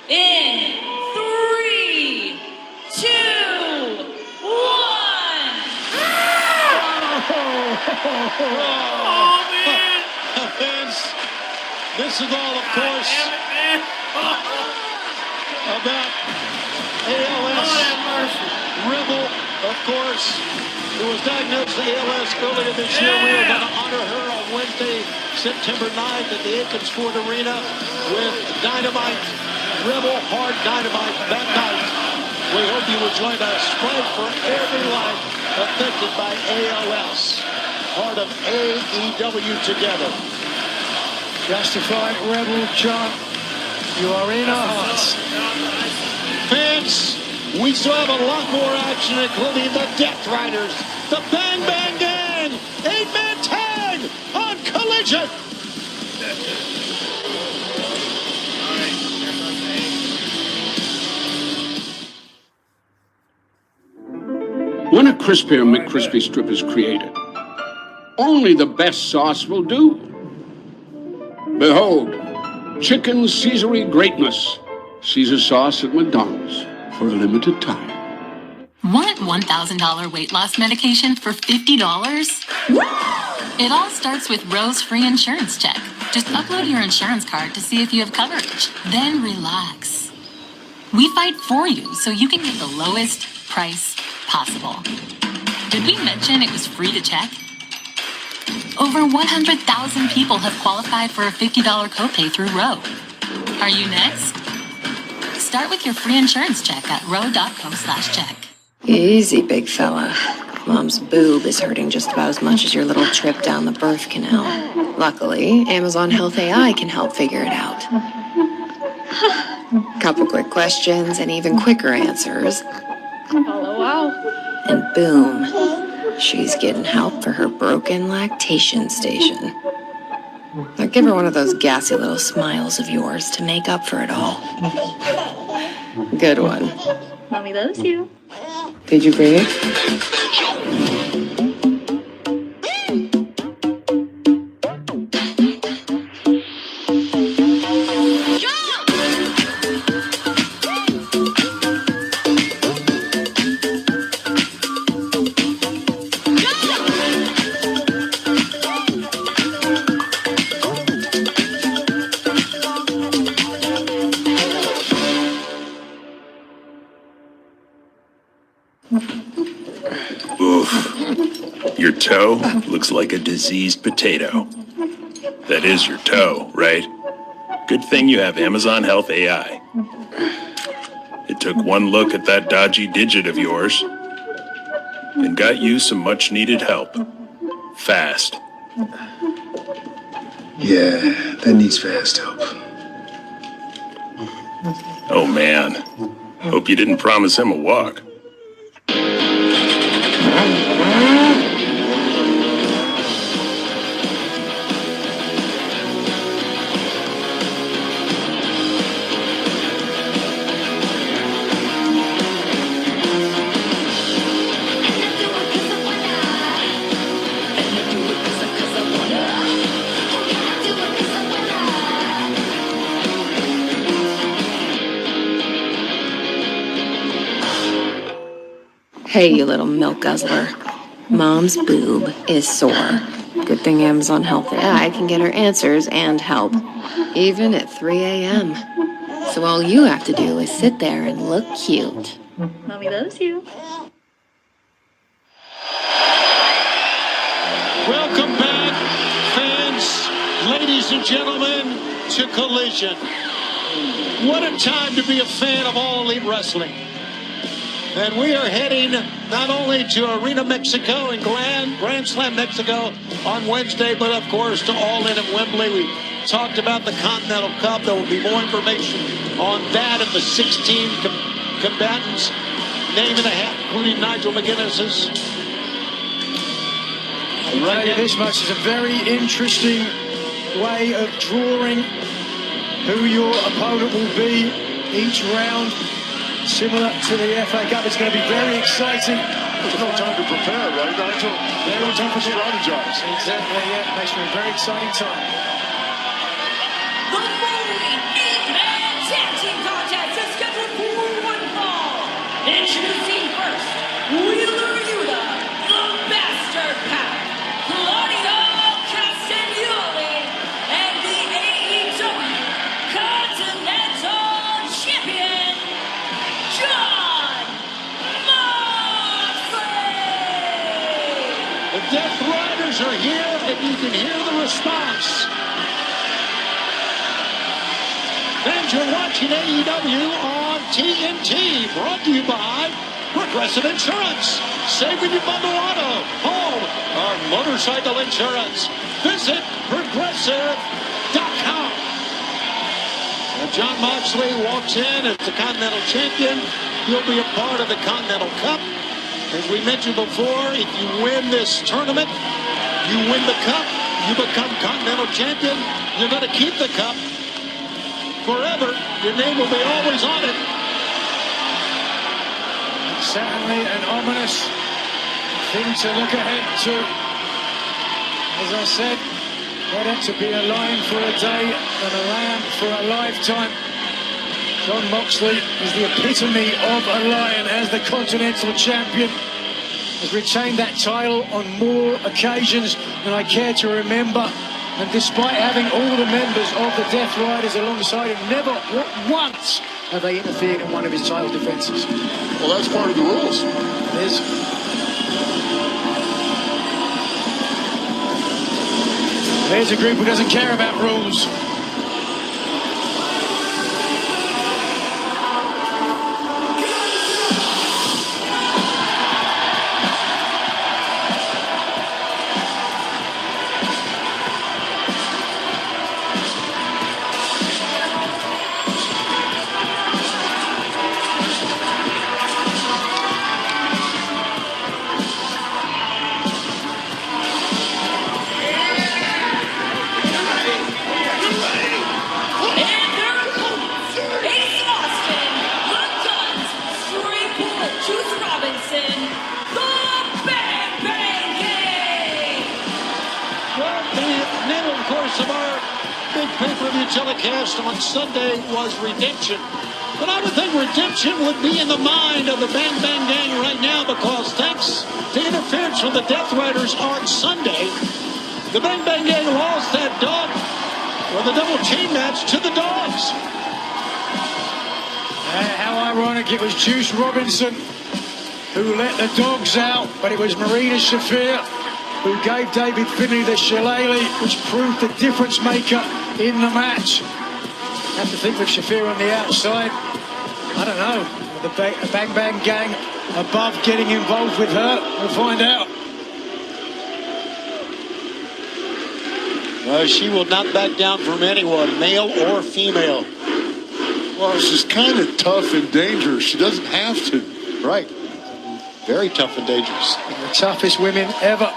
In 3, 2, 1. Oh, man. Fans, this is all, of course, about ALS Rebel, of course, who was diagnosed with ALS earlier this year. We are going to honor her on Wednesday, September 9th at the Aikens Ford Arena with Dynamite, Rebel Hard Dynamite that night. We hope you will join us. Fight for every life affected by ALS. Part of AEW Together. Justified Rebel chant. You are in our hearts. Fans, we still have a lot more action, including the Death Riders, the Bang Bang Gang, 8-man tag on Collision. When a Crispy or McCrispy strip is created, only the best sauce will do. Behold, Chicken Caesarea greatness. Caesar sauce at McDonald's for a limited time. Want $1,000 weight loss medication for $50? It all starts with Rose Free Insurance Check. Just upload your insurance card to see if you have coverage. Then relax. We fight for you so you can get the lowest price possible. Did we mention it was free to check? Over 100,000 people have qualified for a $50 copay through Ro. Are you next? Start with your free insurance check at ro.co/check. Easy, big fella. Mom's boob is hurting just about as much as your little trip down the birth canal. Luckily, Amazon Health AI can help figure it out. Couple quick questions and even quicker answers. LOL. And boom, she's getting help for her broken lactation station. Now give her one of those gassy little smiles of yours to make up for it all. Good one. Mommy loves you. Did you breathe? Oof. Your toe looks like a diseased potato. That is your toe, right? Good thing you have Amazon Health AI. It took one look at that dodgy digit of yours and got you some much needed help. Fast. Yeah, that needs fast help. Oh man. Hope you didn't promise him a walk. Hey, you little milk guzzler. Mom's boob is sore. Good thing Amazon Health AI can get her answers and help, even at 3 a.m. So all you have to do is sit there and look cute. Mommy loves you. Welcome back, fans, ladies and gentlemen, to Collision. What a time to be a fan of All Elite Wrestling. And we are heading not only to Arena Mexico and Grand Slam Mexico on Wednesday, but of course to All In at Wembley. We talked about the Continental Cup. There will be more information on that and the 16 combatants, name and a half, including Nigel McGuinness's. Right, this match is a very interesting way of drawing who your opponent will be each round. Similar to the FA Cup, it's going to be very exciting. There's no time to prepare, right, Nigel? There's no time to strategize. Exactly, yeah. Makes for a very exciting time. The following 8-man tag team contest is scheduled for one fall. Introducing first, Wheeler Yuta, the Bastard Pack, Claudio Castagnoli, and the AEW Continental Champion, John Moxley. The Death Riders are here, and you can hear the response. And you're watching AEW on TNT, brought to you by Progressive Insurance. Saving you bundle auto, home, or motorcycle insurance. Visit Progressive.com. John Moxley walks in as the Continental Champion. He'll be a part of the Continental Cup. As we mentioned before, if you win this tournament, you win the cup, you become Continental Champion. You're going to keep the cup forever. Your name will be always on it. Certainly an ominous thing to look ahead to. As I said, better to be a lion for a day than a lamb for a lifetime. John Moxley is the epitome of a lion as the Continental Champion. Has retained that title on more occasions than I care to remember. And despite having all the members of the Death Riders alongside him, never once have they interfered in one of his title defenses. Well, that's part of the rules. It is. There's a group who doesn't care about rules. Juice Robinson, the Bang Bang Gang. Well, the name, of course, of our big pay-per-view telecast on Sunday was Redemption. But I would think redemption would be in the mind of the Bang Bang Gang right now, because thanks to interference from the Death Riders on Sunday, the Bang Bang Gang lost that dog, or the double chain match, to the Dogs. How ironic, it was Juice Robinson who let the Dogs out, but it was Marina Shafir who gave David Finlay the shillelagh, which proved the difference maker in the match. Have to think with Shafir on the outside. I don't know. The Bang Bang Gang above getting involved with her. We'll find out. She will not back down from anyone, male or female. Well, she's kind of tough and dangerous. She doesn't have to. Right. Very tough and dangerous. The toughest women ever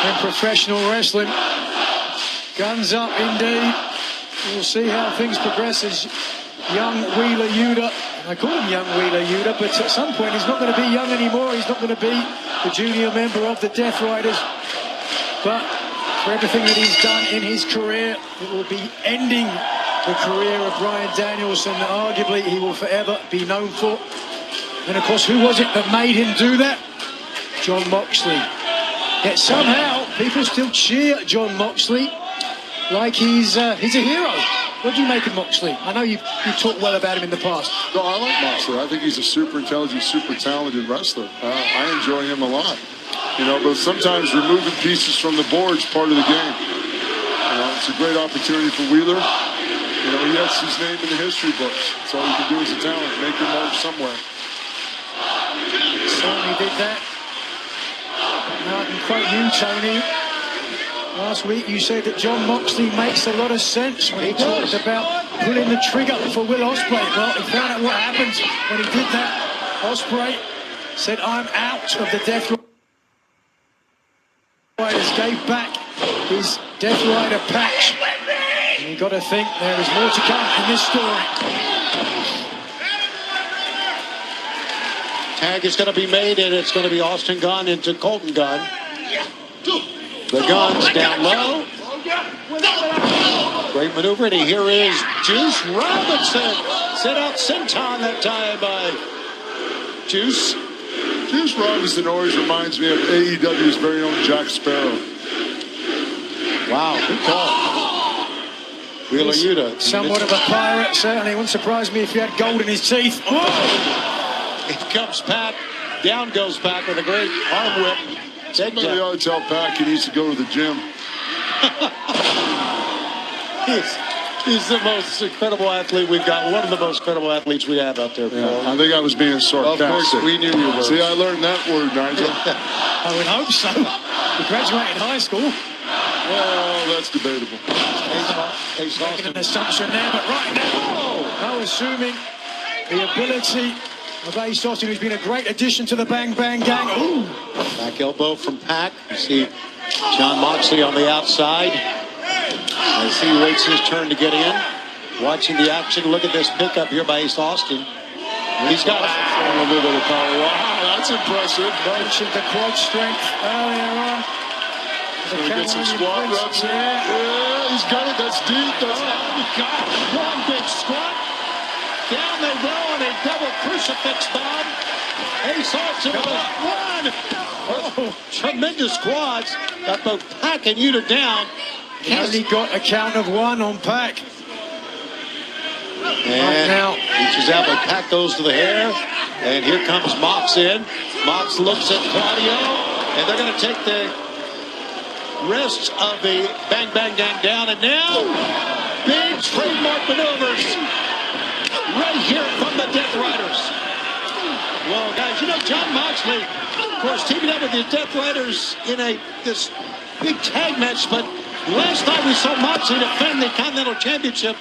in professional wrestling. Guns up indeed. We'll see how things progress as young Wheeler Yuta. I call him young Wheeler Yuta, but at some point he's not going to be young anymore. He's not going to be the junior member of the Death Riders. But for everything that he's done in his career, it will be ending the career of Bryan Danielson that arguably he will forever be known for. And of course, who was it that made him do that? Jon Moxley. Yet somehow people still cheer Jon Moxley like he's a hero. What do you make of Moxley? I know you've talked well about him in the past. No, I like Moxley. I think he's a super intelligent, super talented wrestler. I enjoy him a lot. You know, but sometimes removing pieces from the board is part of the game. You know, it's a great opportunity for Wheeler. You know, he has his name in the history books. That's all you can do as a talent, make your mark somewhere. Certainly did that. Now I can quote you, Tony. Last week you said that Jon Moxley makes a lot of sense when he talked about pulling the trigger for Will Ospreay. Well, he found out what happened when he did that. Ospreay said, "I'm out of the Death Riders," gave back his Death Rider patch. And you got to think there is more to come in this story. Tag is going to be made, and it's going to be Austin Gunn into Colton Gunn. The Gunn's down low. Great maneuver, and here is Juice Robinson. Set out senton that time by Juice. Juice Robinson always reminds me of AEW's very own Jack Sparrow. Wow, good call. Wheeler Yuta. Somewhat of a pirate, certainly. It wouldn't surprise me if he had gold in his teeth. Oh! Here comes Pac. Down goes Pac with a great arm whip. Somebody ought to tell Pac he needs to go to the gym. He's the most incredible athlete we've got. One of the most incredible athletes we have out there. Yeah, I think I was being sarcastic. Of course, we knew you were. See, I learned that word, Nigel. I would hope so. You graduated high school. Well, that's debatable. Making an assumption there, but right now, no assuming the ability of Ace Austin, who's been a great addition to the Bang Bang Gang. Ooh. Back elbow from Pac. You see Jon Moxley on the outside as he waits his turn to get in. Watching the action. Look at this pickup here by Ace Austin. He's got a little bit of power. Wow, that's impressive. Mentioned the quad strength earlier on. Gonna get some squat reps in. Yeah, he's got it. That's deep. That's got one big squat. Down they go on a double crucifix bomb. Ace Austin about one. Oh, tremendous quads. Got both Pac and Yuta down. He only got a count of one on Pac. And now reaches out, but Pac goes to the hair. And here comes Mox in. Mox looks at Claudio. And they're going to take the rest of the Bang Bang Gang down. And now, big trademark maneuvers right here from the Death Riders. Well, guys, you know, Jon Moxley, of course, teaming up with the Death Riders in this big tag match, but last time we saw Moxley defend the Continental Championship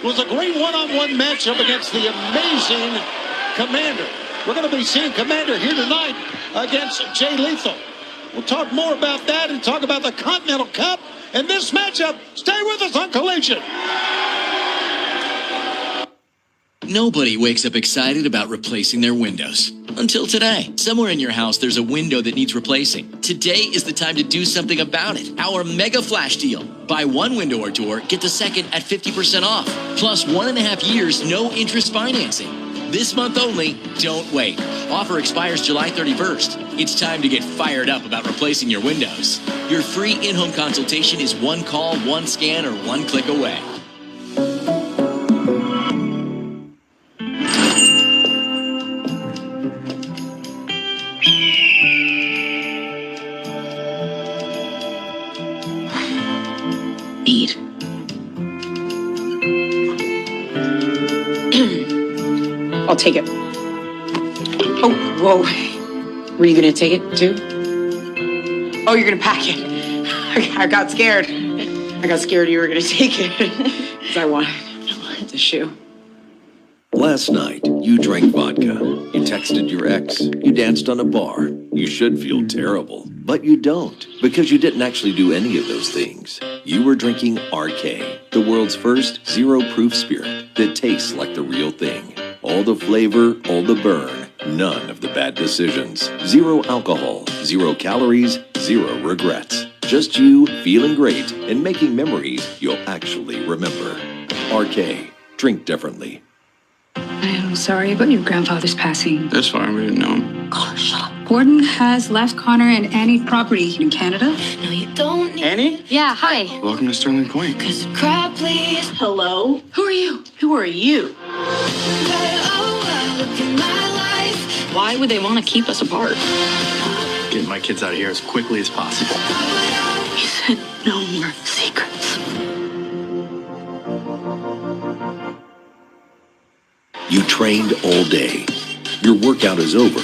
was a great one-on-one matchup against the amazing Commander. We're going to be seeing Commander here tonight against Jay Lethal. We'll talk more about that and talk about the Continental Cup and this matchup. Stay with us on Collision. Nobody wakes up excited about replacing their windows. Until today. Somewhere in your house, there's a window that needs replacing. Today is the time to do something about it. Our mega flash deal. Buy one window or door, get the second at 50% off. Plus 1.5 years, no interest financing. This month only, don't wait. Offer expires July 31st. It's time to get fired up about replacing your windows. Your free in-home consultation is one call, one scan, or one click away. Eat. I'll take it. Oh, whoa. Were you gonna take it too? Oh, you're gonna pack it. I got scared. I got scared you were gonna take it. Because I wanted the shoe. Last night, you drank vodka. You texted your ex. You danced on a bar. You should feel terrible. But you don't, because you didn't actually do any of those things. You were drinking RK, the world's first zero-proof spirit that tastes like the real thing. All the flavor, all the burn, none of the bad decisions. Zero alcohol, 0 calories, 0 regrets. Just you feeling great and making memories you'll actually remember. RK, drink differently. I am sorry about your grandfather's passing. That's fine, we didn't know him. Gordon has left Connor and Annie property in Canada. No, you don't need Annie? Yeah, hi. Welcome to Sterling Point. Cry, please. Hello? Who are you? Who are you? Why would they want to keep us apart? Get my kids out of here as quickly as possible. He said no more secrets. You trained all day. Your workout is over,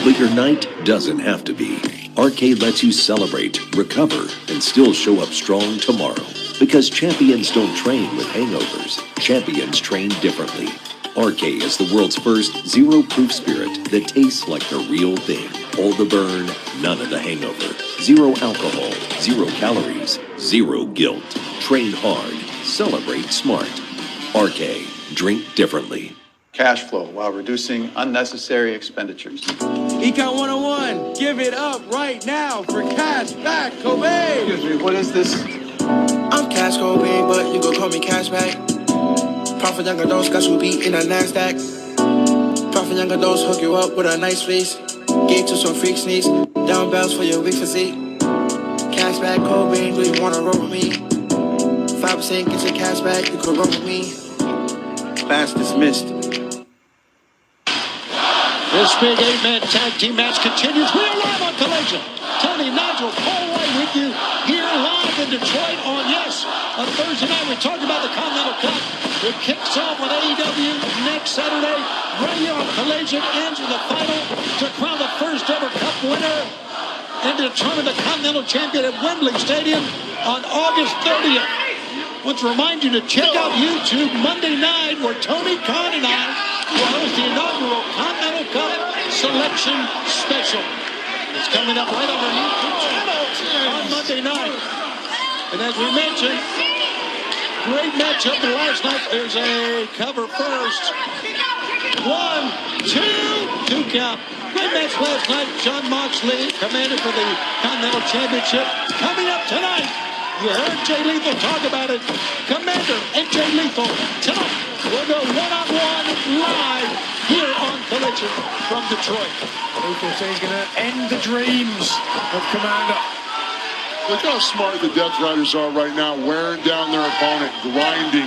but your night doesn't have to be. RK lets you celebrate, recover, and still show up strong tomorrow. Because champions don't train with hangovers. Champions train differently. RK is the world's first zero-proof spirit that tastes like the real thing. All the burn, none of the hangover. 0 alcohol, 0 calories, 0 guilt. Train hard, celebrate smart. RK, drink differently. Cash flow while reducing unnecessary expenditures. Econ 101, give it up right now for Cash Back Cobain. Excuse me, what is this? I'm Cash Cobain, but you gon' call me Cash Back. Profit Younger Dose got you beat in a NASDAQ. Profit Younger Dose hook you up with a nice fleece. Gave to some freak sneaks, dumbbells for your weak physique. Cash Back Cobain, do you wanna roll with me? 5% get your cash back, you can roll with me. Class dismissed. This big 8-man tag team match continues. We are live on Collision. Tony, Nigel, Paul White with you here live in Detroit on Thursday night. We talked about the Continental Cup. It kicks off on AEW next Saturday. Right here on Collision ends with a final to crown the first ever Cup winner and to determine the Continental Champion at Wembley Stadium on August 30th. I want to remind you to check out YouTube Monday night where Tony Khan and I will host the inaugural Continental Cup Selection Special. It's coming up right on our YouTube channel on Monday night. And as we mentioned, great matchup last night. There's a cover first. 1, 2 count. Great match last night. Jon Moxley, commander for the Continental Championship. Coming up tonight. You heard Jay Lethal talk about it. Commander and Jay Lethal tonight. We'll go one-on-one live here on Collision from Detroit. Lethal says he's going to end the dreams of Commander. Look how smart the Death Riders are right now, wearing down their opponent, grinding.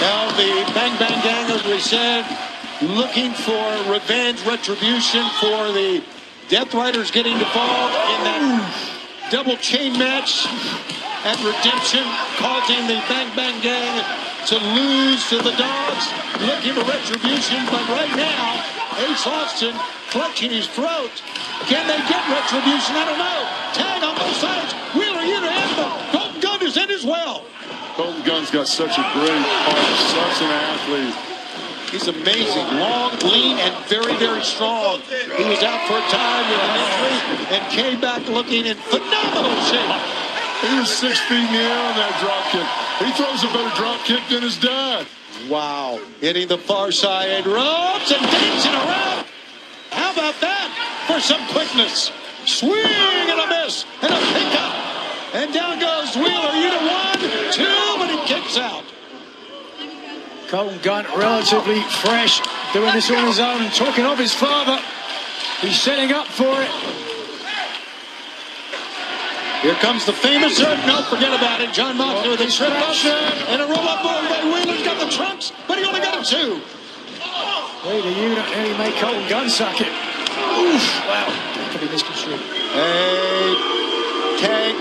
Now the Bang Bang Gang, as we said, looking for revenge, retribution for the Death Riders getting involved in that double chain match at Redemption, causing the Bang Bang Gang to lose to the Dogs, looking for retribution, but right now, Ace Austin clutching his throat. Can they get retribution? I don't know. Tag on both sides. Wheeler in to him, but Colton Gunn is in as well. Colton Gunn's got such a great heart, such an athlete. He's amazing, long, lean, and very, very strong. He was out for a time with an injury and came back looking in phenomenal shape. He was 6 feet in the air on that drop kick. He throws a better drop kick than his dad. Wow. Hitting the far side ropes and dancing around. How about that for some quickness? Swing and a miss and a pickup. And down goes Wheeler. Yuta 1, 2, but he kicks out. Colton Gunn, relatively fresh, doing this on his own and talking of his father. He's setting up for it. Here comes the famous, no, forget about it. John Moxley with a trip up and a roll-up board by Wheeler's got the trunks, but he only got a 2. Wait, the unit nearly made Colton Gunn suck it. Oof, wow, that could be misconstrued.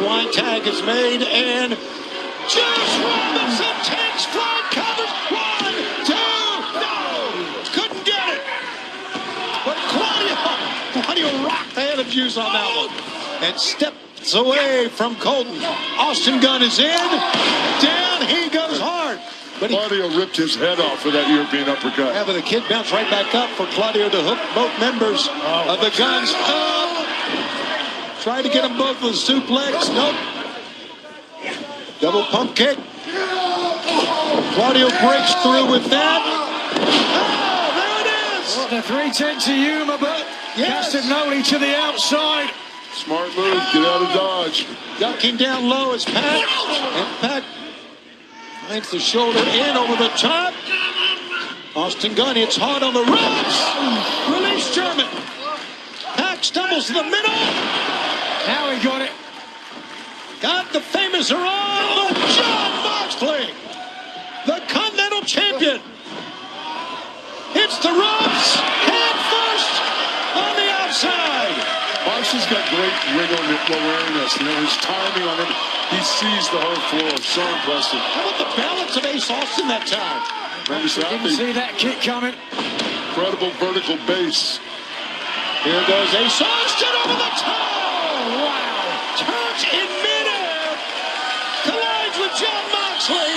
One tag is made, and Juice Robinson takes flight, covers. 1, 2, no! Couldn't get it. But Claudio rocked the head of Juice on that one. And steps away from Colton. Austin Gunn is in. Down he goes hard. But Claudio ripped his head off for that European uppercut. Yeah, but the kid bounced right back up for Claudio to hook both members of the Guns up. Tried to get them both with a suplex. Nope. Double pump kick. Claudio breaks through with that. Oh, there it is. Well, the 310 to Yuma, but Castagnoli to the outside. Smart move. Get out of dodge. Ducking down low is Pac. And Pac finds the shoulder in over the top. Austin Gunn hits hard on the ropes. Release German. Pac stumbles to the middle. Now he got it. Got the famous arm of John Moxley, the Continental Champion. Hits the ropes, head first on the outside. Moxley's got great ring awareness. You know, his timing on it, he sees the whole floor. So impressive. How about the balance of Ace Austin that time? Didn't see that kick coming. Incredible vertical base. Here goes Ace Austin over the top. Wow. Turns in midair. Collides with John Moxley.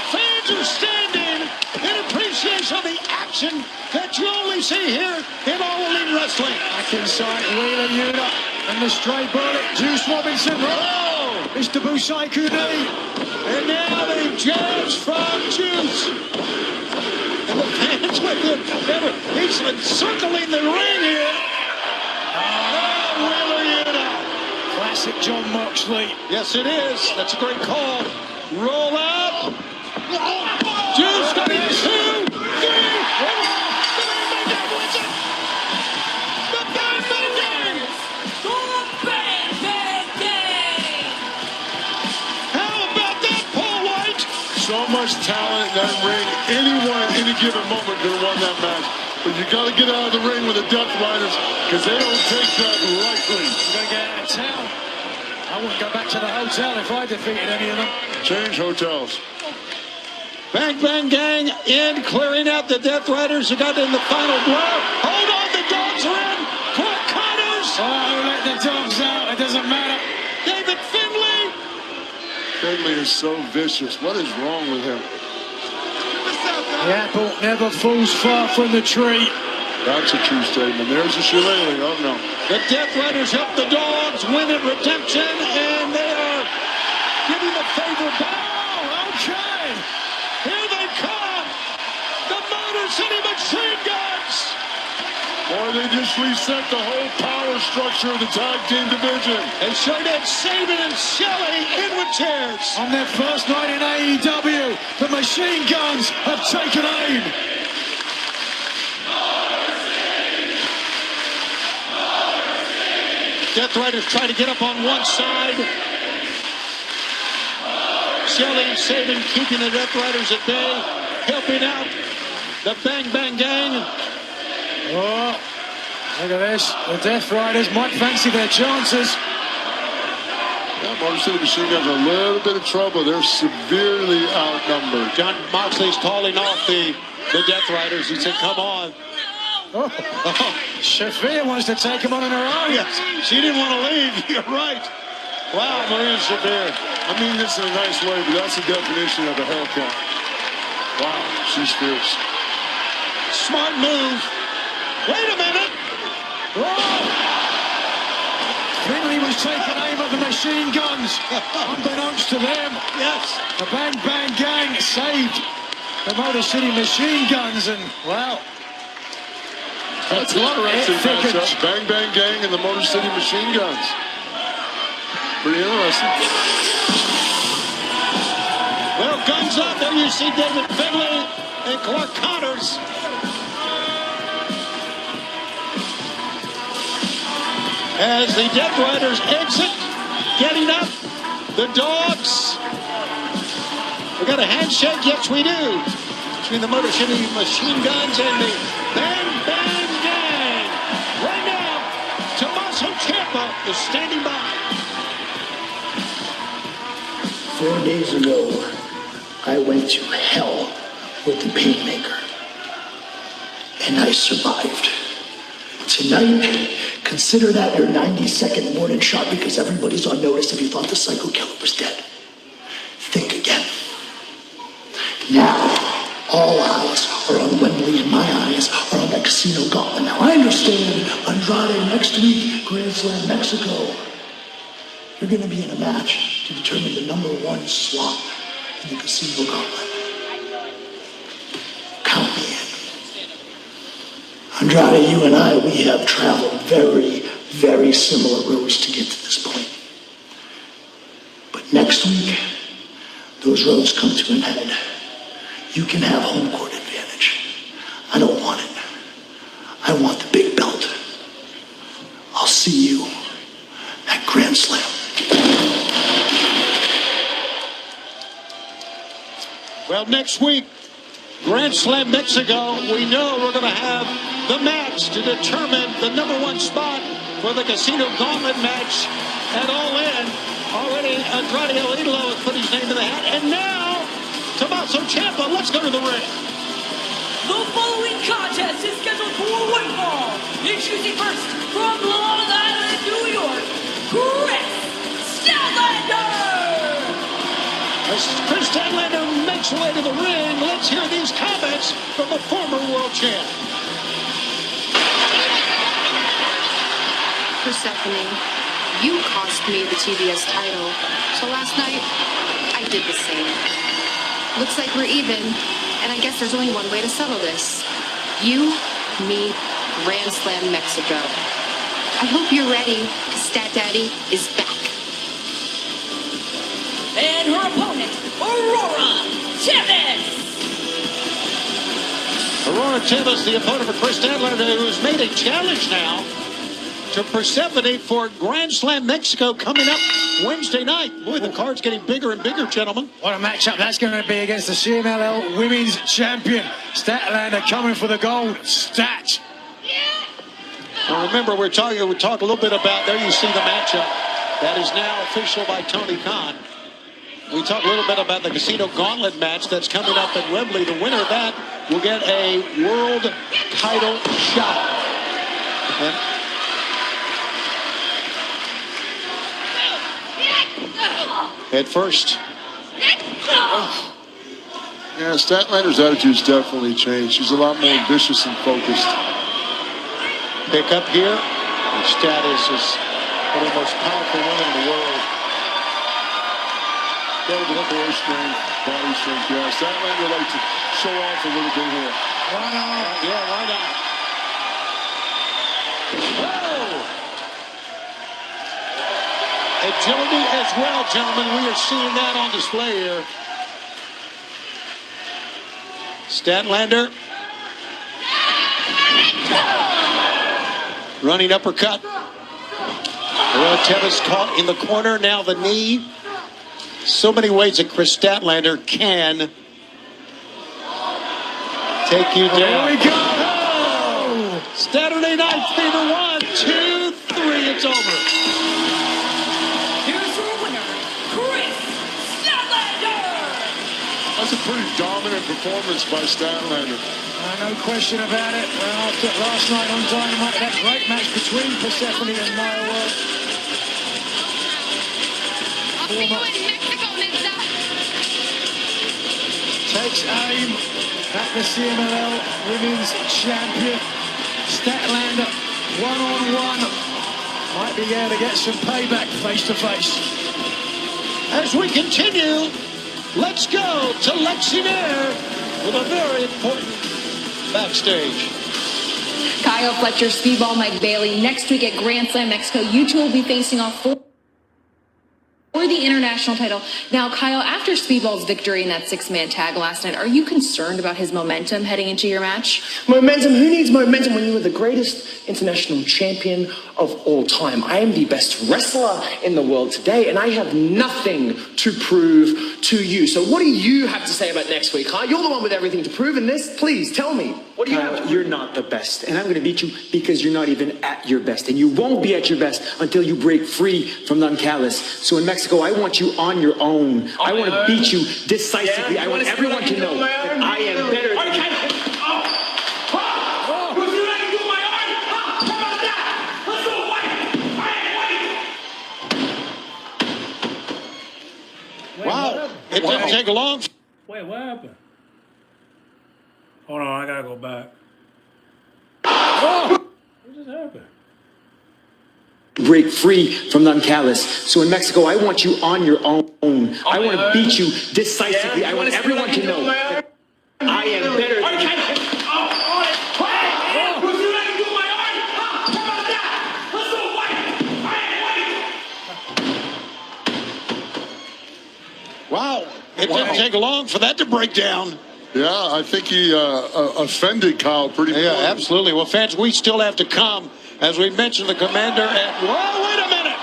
Fans are standing in appreciation of the action that you only see here in All Elite Wrestling. Back inside, Wheeler Yuta and the straight bullet. Juice Robinson. Oh! Mr. Busai Kuni. And now the jabs from Juice. And the fans with him. He's been circling the ring here. Wheeler Yuta. Classic John Moxley. Yes, it is. That's a great call. Roll up. Juice got it. 2, 3. The Bang Bang Gang. How about that, Paul White? So much talent in that ring. Anyone at any given moment could have won that match. But you got to get out of the ring with the Death Riders because they don't take that lightly. You're going to get out of town. I wouldn't go back to the hotel if I defeated any of them. Change hotels. Bang Bang Gang in, clearing out the Death Riders who got in the final blow. Hold on, the dogs are in. Court Connors. Oh, let the dogs out. It doesn't matter. David Finlay. Finlay is so vicious. What is wrong with him? The apple never falls far from the tree. That's a true statement. There's a shillelagh. Oh, no. The Death Riders help the dogs win at Redemption, and they are giving the favor back. Oh, okay. Here they come. The Motor City Machine Guns. Boy, they just reset the whole power structure of the tag team division. They showed that Sabin and Shelley in with chairs. On their first night in AEW, the Machine Guns have taken aim. Death Riders try to get up on one side. Shelley and Sabin keeping the Death Riders at bay, helping out the Bang Bang Gang. Oh, look at this. The Death Riders might fancy their chances. Yeah, Motor City Machine Guns are a little bit of trouble. They're severely outnumbered. John Moxley's calling off the Death Riders. He said, come on. Oh. Shafir wants to take him on her own. Yes, she didn't want to leave. You're right. Wow, Maria Shafir. I mean this in a nice way, but that's the definition of a Hellcat. Wow, she's fierce. Smart move. Wait a minute. Oh. Finlay was taking aim at the Machine machine guns, unbeknownst to them. Yes. The Bang Bang Gang saved the Motor City Machine Guns, and well, That's an interesting matchup. Bang Bang Gang and the Motor City Machine Guns. Pretty interesting. Well, guns up. There you see David Finlay and Clark Connors. As the Death Riders exit, getting up, the Dogs. We got a handshake, yes we do, between the Motor City Machine Guns and the Bang Bang Gang. Right now, Tommaso Ciampa is standing by. 4 days ago, I went to hell with the Painmaker, and I survived. Tonight, consider that your 90-second warning shot because everybody's on notice if you thought the Psycho Killer was dead. Think again. Now, all eyes are on Wembley and my eyes are on that Casino Gauntlet. Now, I understand Andrade next week, Grand Slam Mexico. You're going to be in a match to determine the #1 slot in the Casino Gauntlet. Count me in. Andrade, you and I, we have traveled very, very similar roads to get to this point. But next week, those roads come to an end. You can have home court advantage. I don't want it. I want the big belt. I'll see you at Grand Slam. Well, next week, Grand Slam Mexico, we know we're going to have the match to determine the #1 spot for the Casino Gauntlet match at All In. Already Andrade El Idolo has put his name in the hat. And now, Tommaso Ciampa, let's go to the ring. The following contest is scheduled for one fall. Introducing first from Long Island, New York, Chris Statlander. As Chris Statlander makes way to the ring, let's hear these comments from the former world champ. Persephone, you cost me the TBS title, so last night I did the same. Looks like we're even, and I guess there's only one way to settle this. You, me, Grand Slam Mexico. I hope you're ready, 'cause Stat Daddy is back. And her opponent, Aurora Timmons. Aurora Timmons, the opponent for Chris Statlander, who's made a challenge now to Persephone for Grand Slam Mexico coming up Wednesday night. Boy, the card's getting bigger and bigger, gentlemen. What a matchup that's going to be against the CMLL Women's Champion. Statlander coming for the gold. Stat. Now remember, we talk a little bit about, there you see the matchup. That is now official by Tony Khan. We talk a little bit about the Casino Gauntlet match that's coming up at Wembley. The winner of that will get a world title shot. And at first. Yeah, Statlander's attitude's definitely changed. She's a lot more vicious and focused. Pick up here. Her status is one of the most powerful women in the world. Look at her strength, body strength. Yeah, Statlander like to show off a little bit here. Why not? Yeah, why not? Whoa! Agility as well, gentlemen. We are seeing that on display here. Statlander. Running uppercut. Tevis caught in the corner. Now the knee. So many ways that Chris Statlander can take you down. Here we go. Saturday Night Fever 1, 2, 3. It's over. Here's your winner, Chris Statlander. That's a pretty dominant performance by Statlander. No question about it. After last night on Dynamite, that great match between Persephone and Maya World. Takes aim at the CMLL Women's Champion. Statlander one-on-one. Might might be able to get some payback face to face. As we continue, let's go to Lexington with a very important backstage. Kyle Fletcher, Speedball Mike Bailey. Next week at Grand Slam Mexico, you two will be facing off for the international title. Now, Kyle, after Speedball's victory in that six-man tag last night, are you concerned about his momentum heading into your match? Momentum? Who needs momentum when you are the greatest international champion of all time? I am the best wrestler in the world today, and I have nothing to prove to you. So what do you have to say about next week, huh? You're the one with everything to prove in this. Please, tell me. What do you have to prove? You're not the best, and I'm going to beat you because you're not even at your best, and you won't be at your best until you break free from Nuncallis. So in Mexico, I want you on your own. I want to beat you decisively. I want everyone to know that I am better than you. Wow, it didn't take long. Wait, what happened? Hold on, I gotta go back. Oh! What just happened? Break free from Nuncallis. So in Mexico, I want you on your own. I want to beat you decisively. I want everyone to know that I am better than you. Wow, it didn't take long for that to break down. Yeah, I think he offended Kyle pretty Yeah, much. absolutely. Well, fans, we still have to come. As we mentioned, the commander at... Whoa, wait a minute!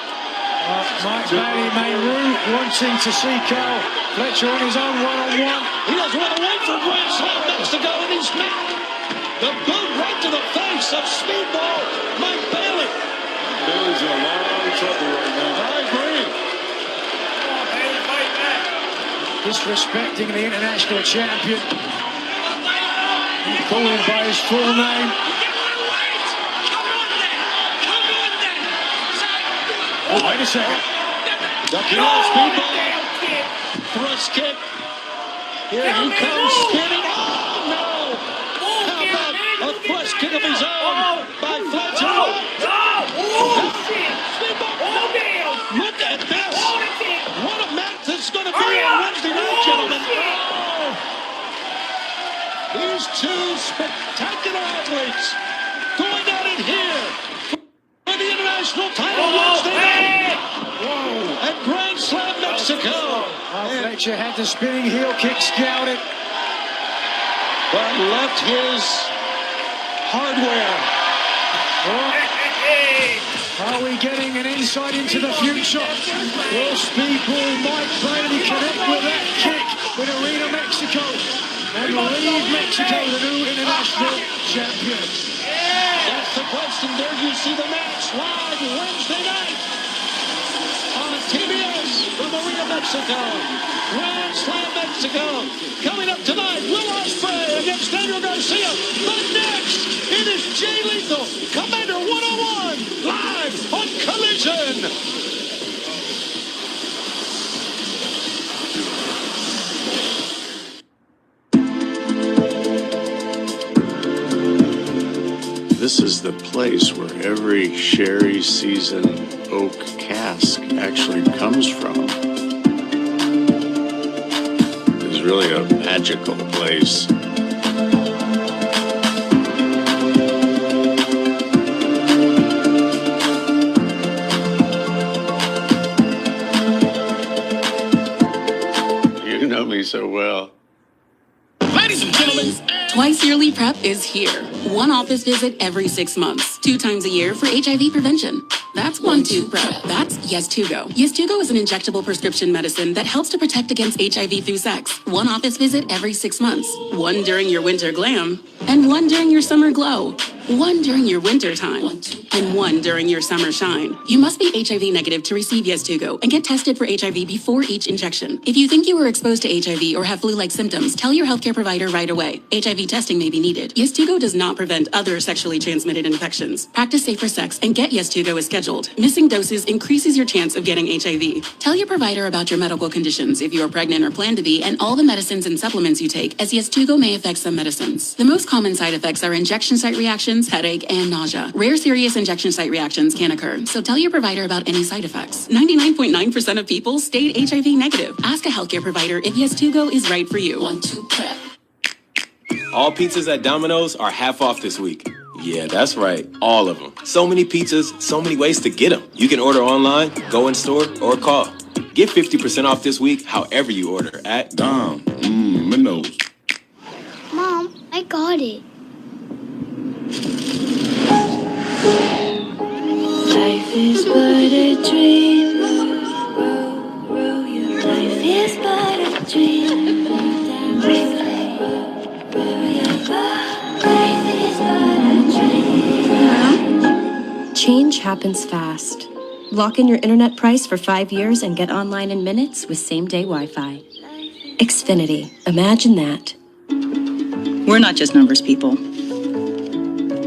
Mike Bailey may root wanting to see Kyle Fletcher on his own one-on-one. He doesn't want to wait for Grand Slam Mexico, and he's not. The boot right to the face of Speedball Mike Bailey. Bailey's in a lot of trouble right now. I agree. Disrespecting the international champion. He's calling by his full name. Oh, wait a second. Ducking out Speedball. Thrust kick. Here he comes spinning. Oh, no. How about a thrust kick of his own by Fletcher? Speedball. Look at this. What a match it's going to be on Wednesday night, gentlemen. These two spectacular athletes going at it here for the international title Wednesday night. Whoa. At Grand Slam Mexico. Fletcher had the spinning heel kick scouted, but left his hardware. Are we getting an insight into the future? Will Speedball Mike Bailey connect with that kick with Arena Mexico and leave Mexico the new international champion? That's the question. There you see the match live Wednesday night on TBS from Arena Mexico. Grand Slam Mexico. Coming up tonight, Will Ospreay against Daniel Garcia. But next, it is Jay Lethal, Commander 101, live on Collision. This is the place where every sherry seasoned oak cask actually comes from. It's really a magical place. You know me so well. Ladies and gentlemen, Twice Yearly PrEP is here. One office visit every 6 months, 2 times a year for HIV prevention. That's 1-2 PrEP. That's Yes2Go. Yes2Go is an injectable prescription medicine that helps to protect against HIV through sex. One office visit every 6 months. One during your winter glam, and one during your summer glow. One during your winter time, and one during your summer shine. You must be HIV negative to receive Yes2Go and get tested for HIV before each injection. If you think you were exposed to HIV or have flu-like symptoms, tell your healthcare provider right away. HIV testing may be needed. Yes2Go does not prevent other sexually transmitted infections. Practice safer sex and get Yes2Go as scheduled. Missing doses increases your chance of getting HIV. Tell your provider about your medical conditions if you are pregnant or plan to be, and all the medicines and supplements you take, as Yes2Go may affect some medicines. The most common side effects are injection site reactions, palpitations, headache, and nausea. Rare serious injection site reactions can occur, so tell your provider about any side effects. 99.9% of people stayed HIV negative. Ask a healthcare provider if Yes2Go is right for you. 1-2 PrEP. All pizzas at Domino's are half off this week. Yeah, that's right. All of them. So many pizzas, so many ways to get them. You can order online, go in store, or call. Get 50% off this week however you order at Domino's. Mom, I got it. Life is but a dream. Life is but a dream. Change happens fast. Lock in your internet price for 5 years and get online in minutes with same-day Wi-Fi. Xfinity. Imagine that. We're not just numbers people.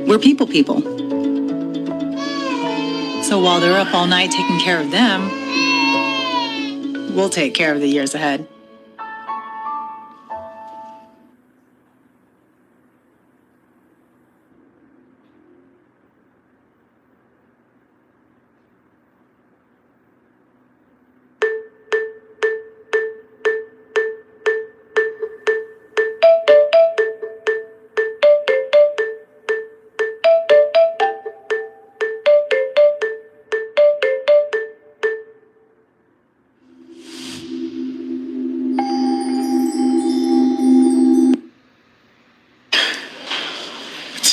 We're people. So while they're up all night taking care of them, we'll take care of the years ahead.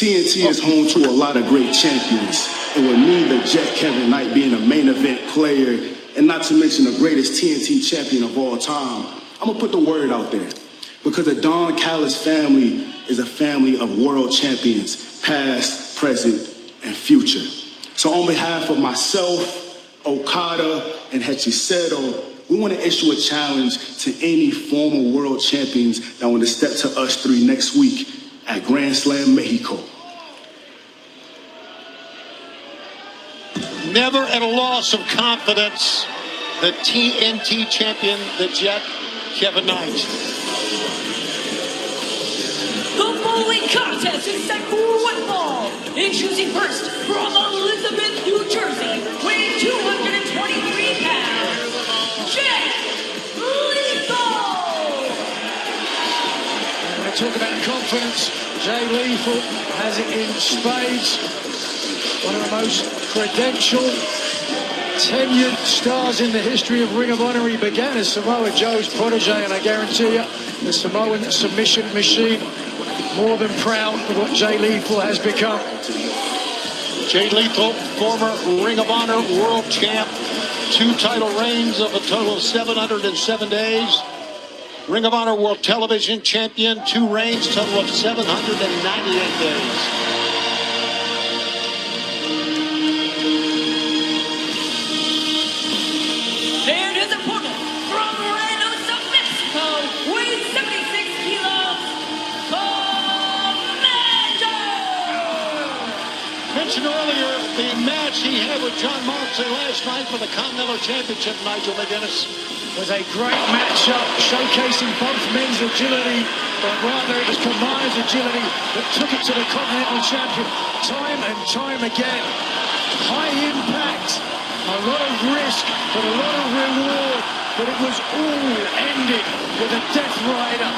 TNT is home to a lot of great champions, and with me, the Jet Kevin Knight, being a main event player, and not to mention the greatest TNT champion of all time, I'm gonna put the word out there, because the Don Callis family is a family of world champions, past, present, and future. So on behalf of myself, Okada, and Hechiseto, we want to issue a challenge to any former world champions that want to step to us three next week at Grand Slam Mexico. Never at a loss of confidence, the TNT champion, the Jet, Kevin Knight. The following contest is set for one fall. Introducing first from Elizabeth, New Jersey, weighing 223 pounds, Jay Lethal. When I talk about confidence, Jay Lethal has it in spades. One of the most credentialed, tenured stars in the history of Ring of Honor. He began as Samoa Joe's protege, and I guarantee you, the Samoan submission machine, more than proud of what Jay Lethal has become. Jay Lethal, former Ring of Honor world champ, 2 title reigns of a total of 707 days. Ring of Honor World Television Champion, 2 reigns, total of 798 days. And his opponent from Reynosa, Mexico, weighing 76 kilos, Commander! Mentioned earlier the match he had with John Moxley last night for the Continental Championship, Nigel McGuinness. Was a great matchup, showcasing both men's agility, but rather it was Commander's agility that took it to the Continental Champion time and time again. High impact, a lot of risk, but a lot of reward, but it was all ended with a Death Rider.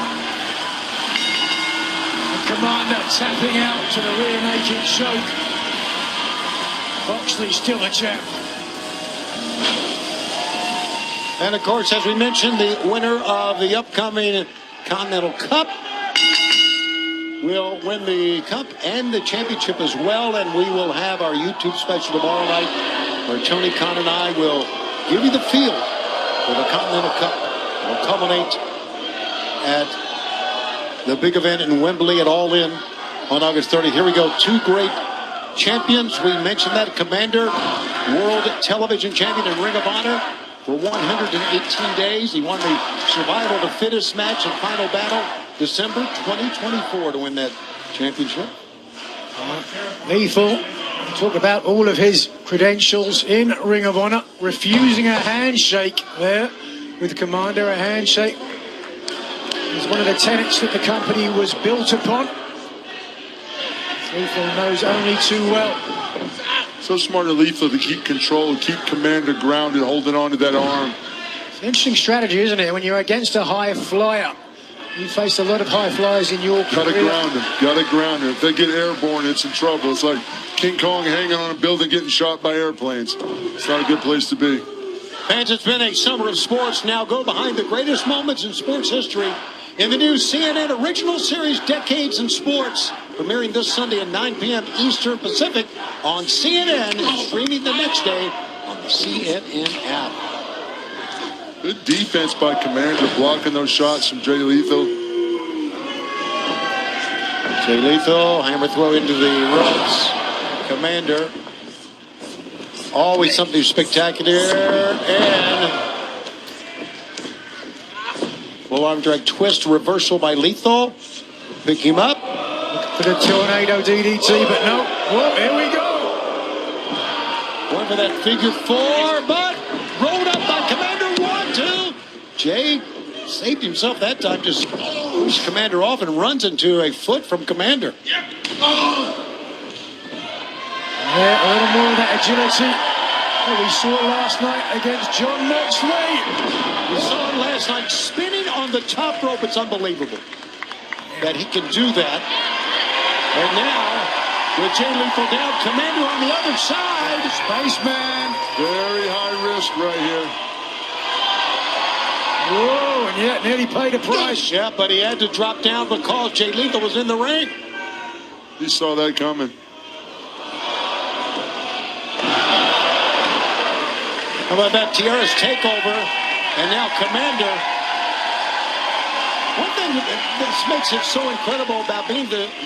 And Commander tapping out to the rear naked choke. Moxley still a champ. And of course, as we mentioned, the winner of the upcoming Continental Cup will win the Cup and the championship as well. And we will have our YouTube special tomorrow night where Tony Khan and I will give you the field for the Continental Cup. It will culminate at the big event in Wembley at All In on August 30th. Here we go. 2 great champions. We mentioned that Commander, World Television Champion in Ring of Honor for 118 days. He won the Survival of the Fittest match and final battle December 2024 to win that championship. Lethal, talk about all of his credentials in Ring of Honor, refusing a handshake there with Commander. A handshake is one of the tenets that the company was built upon. Lethal knows only too well. So smart of Lethal to keep control, keep Commander grounded, holding on to that arm. It's an interesting strategy, isn't it? When you're against a high flyer. You faced a lot of high flyers in your career. Gotta ground him. Gotta ground him. If they get airborne, it's in trouble. It's like King Kong hanging on a building getting shot by airplanes. It's not a good place to be. Fans, it's been a summer of sports. Now go behind the greatest moments in sports history in the new CNN original series, Decades in Sports, premiering this Sunday at 9 p.m. Eastern Pacific on CNN and streaming the next day on the CNN app. Good defense by Commander, blocking those shots from Jay Lethal. Jay Lethal, hammer throw into the ropes. Commander, always something spectacular, and full arm drag twist reversal by Lethal. Pick him up. For the tornado DDT, but no. Whoa, here we go. Going for that figure four, but rolled up by Commander. 1-2. Jay saved himself that time. Just pushed Commander off and runs into a foot from Commander. Yeah, a little more of that agility that we saw last night against John Moxley. We saw him last night spinning on the top rope. It's unbelievable that he can do that. And now, with Jay Lethal down, Commander on the other side. Spaceman. Very high risk right here. Whoa, and yet nearly paid a price. Yeah, but he had to drop down because Jay Lethal was in the ring. He saw that coming. How about that Tierra's takeover? And now Commander. One thing that makes it so incredible about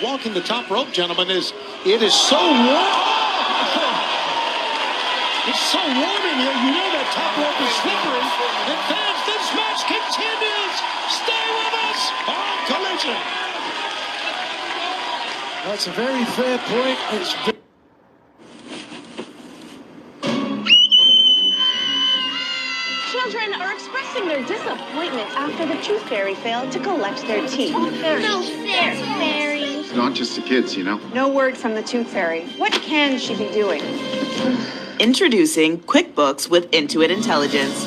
walking the top rope, gentlemen, is it is so warm. It's so warm in here. You know that top rope is slippery. And fans, this match continues. Stay with us on Collision. That's a very fair point. Children are expressing their disappointment after the Tooth Fairy failed to collect their teeth. No fair fairy. Not just the kids, you know. No word from the Tooth Fairy. What can she be doing? Introducing QuickBooks with Intuit Intelligence.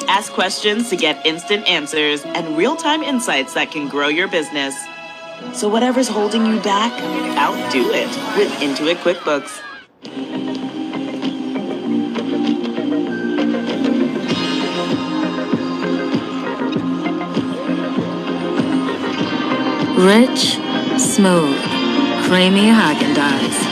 Ask questions to get instant answers and real-time insights that can grow your business. So whatever's holding you back, outdo it with Intuit QuickBooks. Rich, smooth, creamy Haagen-Dazs.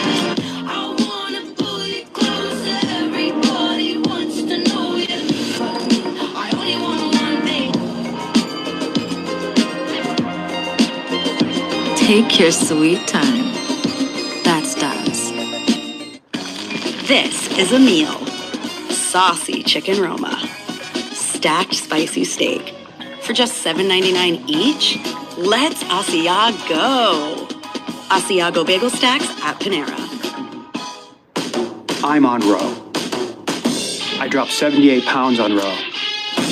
Take your sweet time. That's Daz. This is a meal. Saucy chicken Roma. Stacked spicy steak. For just $7.99 each, let's Asiago. Asiago bagel stacks at Panera. I'm on Row. I dropped 78 pounds on Row.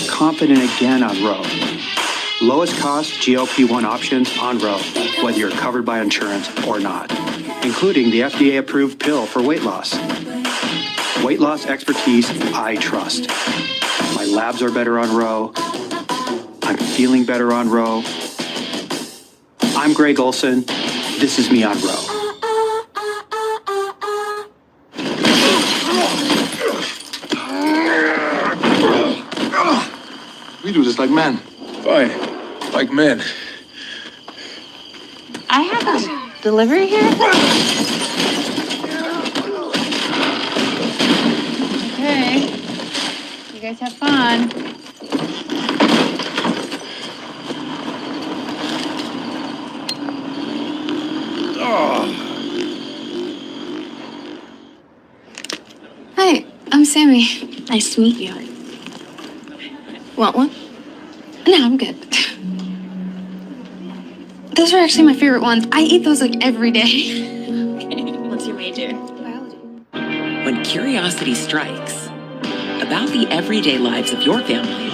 Confident again on Row. Lowest cost GLP-1 options on Row, whether you're covered by insurance or not, including the FDA-approved pill for weight loss. Weight loss expertise I trust. My labs are better on Row. I'm feeling better on Row. I'm Greg Olson. This is me on Row. We do this like men. Fine. Like men. I have a delivery here. Okay. You guys have fun. Hi, I'm Sammy. Nice to meet you. Want one? No, I'm good. Those are actually my favorite ones. I eat those like every day. Okay, what's your major? Biology. When curiosity strikes about the everyday lives of your family,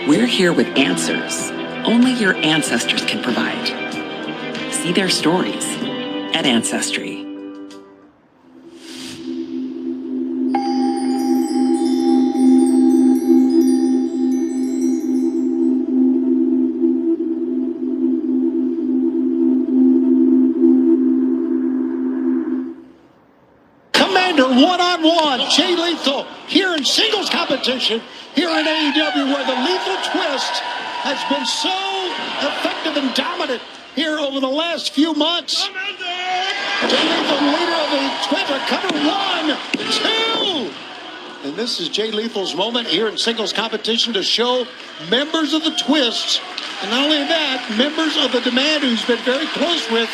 we're here with answers only your ancestors can provide. See their stories, at Ancestry. Commander one-on-one, Jay Lethal here in singles competition here in AEW, where the Lethal Twist has been so effective and dominant here over the last few months. Jay Lethal, leader of the Twitter, cover 1, 2. And this is Jay Lethal's moment here in singles competition to show members of the Twist, and not only that, members of the Demand, who's been very close with,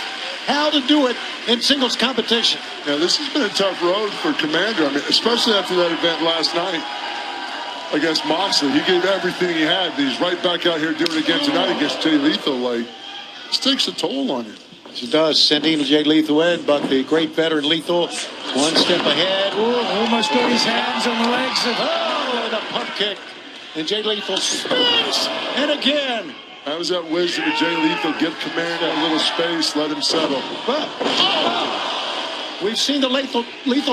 how to do it in singles competition. Yeah, this has been a tough road for Commander. I mean, especially after that event last night against Moxley. He gave everything he had. He's right back out here doing it again tonight against Jay Lethal. Like, this takes a toll on you. She does, sending Jay Lethal in, but the great veteran Lethal, one step ahead. Ooh, almost got his hands on the legs of... Oh, the pump kick. And Jay Lethal spins, and again. How was that wisdom of Jay Lethal? Give Commander a little space, let him settle. We've seen the Lethal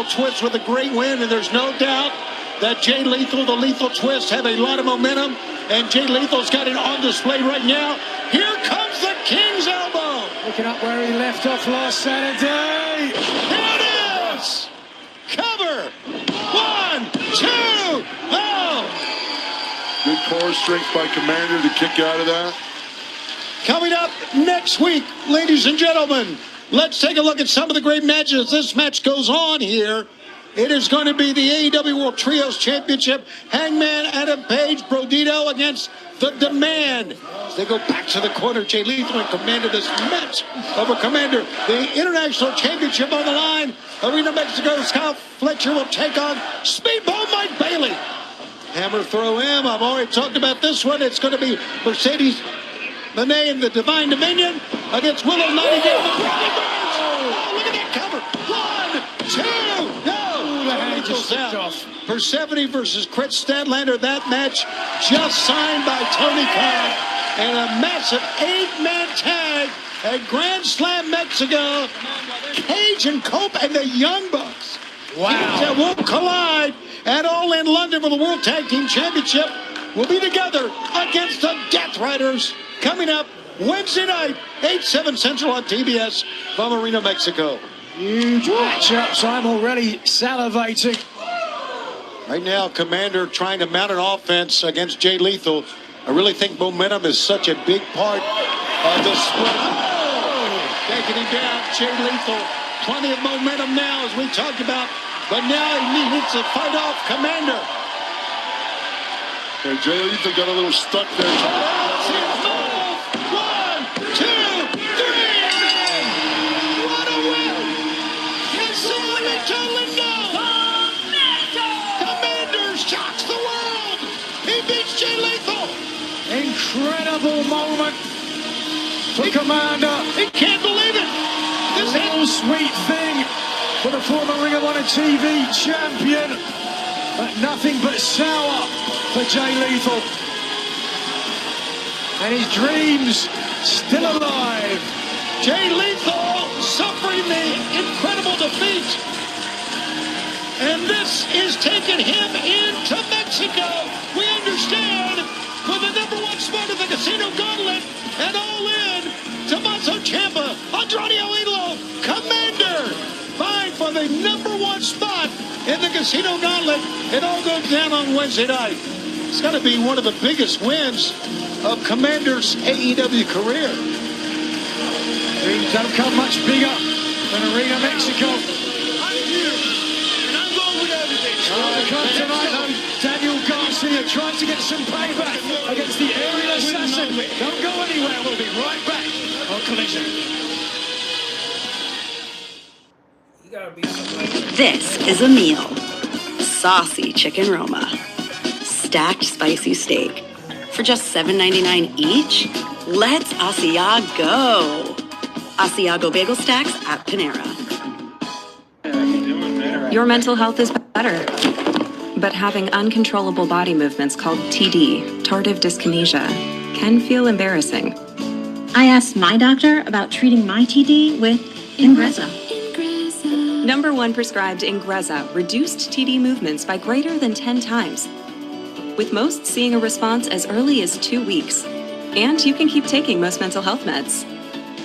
Twist with a great win, and there's no doubt that Jay Lethal, the Lethal Twist, have a lot of momentum, and Jay Lethal's got it on display right now. Here comes the King's Elbow. Looking up where he left off last Saturday. Here it is. Cover. 1, 2, oh. Good core strength by Commander to kick out of that. Coming up next week, ladies and gentlemen, let's take a look at some of the great matches. This match goes on here. It is going to be the AEW World Trios Championship. Hangman Adam Page, Brodito against the Demand. As they go back to the corner, Jay Lethal and Commander, this match over Commander. The International Championship on the line. Arena Mexico, Scott Fletcher will take on Speedball Mike Bailey. Hammer throw him. I've already talked about this one. It's going to be Mercedes Moné and the Divine Dominion against Willow Nightingale. Oh, look at that cover. 1, 2, no. The hand just slipped off. Persephone versus Chris Statlander. That match just signed by Tony Khan. And a massive 8-man tag at Grand Slam Mexico. Cage and Cope and the Young Bucks. Wow. That will collide at All In London for the World Tag Team Championship. Will be together against the Death Riders. Coming up Wednesday night, 8/7 Central on TBS from Arena Mexico. Huge matchups. I'm already salivating. Right now, Commander trying to mount an offense against Jay Lethal. I really think momentum is such a big part of the split. Oh, taking him down, Jay Lethal. Plenty of momentum now, as we talked about. But now he needs to fight off Commander. Yeah, Jay Lethal got a little stuck there. 1, 2, 3. What a win! Yasuhito Lindo. Commander shocks the world. He beats Jay Lethal. Incredible moment for Commander. He can't believe it. This little sweet thing for the former Ring of Honor TV champion. But nothing but sour for Jay Lethal. And his dreams still alive. Jay Lethal suffering the incredible defeat. And this is taking him into Mexico. We understand for the #1 spot of the Casino Gauntlet and All In, Tommaso Ciampa, Andrade El Idolo, Commander, vying for the #1 spot in the Casino Gauntlet. It all goes down on Wednesday night. It's got to be one of the biggest wins of Commander's AEW career. Dreams don't come much bigger than Arena Mexico. I'm here, and I'm going with everything. Come tonight, though, Daniel Garcia trying to get some payback against the aerial assassin. Don't go anywhere. We'll be right back on Collision. This is a meal. Saucy Chicken Roma. Stacked spicy steak. For just $7.99 each, let's Asiago go. Asiago bagel stacks at Panera. Your mental health is better. But having uncontrollable body movements called TD, tardive dyskinesia, can feel embarrassing. I asked my doctor about treating my TD with Ingrezza. #1 prescribed Ingrezza reduced TD movements by greater than 10 times, with most seeing a response as early as 2 weeks. And you can keep taking most mental health meds.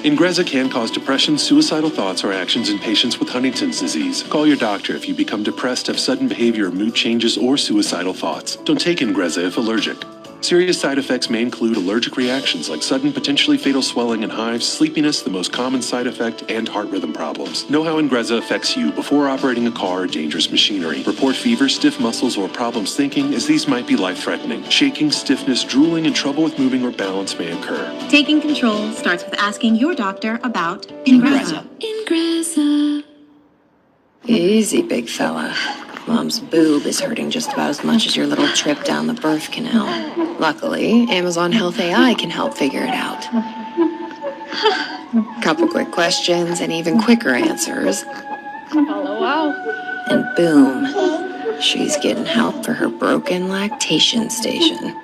Ingrezza can cause depression, suicidal thoughts, or actions in patients with Huntington's disease. Call your doctor if you become depressed, have sudden behavior or mood changes, or suicidal thoughts. Don't take Ingrezza if allergic. Serious side effects may include allergic reactions like sudden, potentially fatal swelling and hives, sleepiness, the most common side effect, and heart rhythm problems. Know how Ingrezza affects you before operating a car or dangerous machinery. Report fever, stiff muscles, or problems thinking, as these might be life-threatening. Shaking, stiffness, drooling, and trouble with moving or balance may occur. Taking control starts with asking your doctor about Ingrezza. Ingrezza. Easy, big fella. Mom's boob is hurting just about as much as your little trip down the birth canal. Luckily, Amazon Health AI can help figure it out. Couple quick questions and even quicker answers. Wow. And boom, she's getting help for her broken lactation station.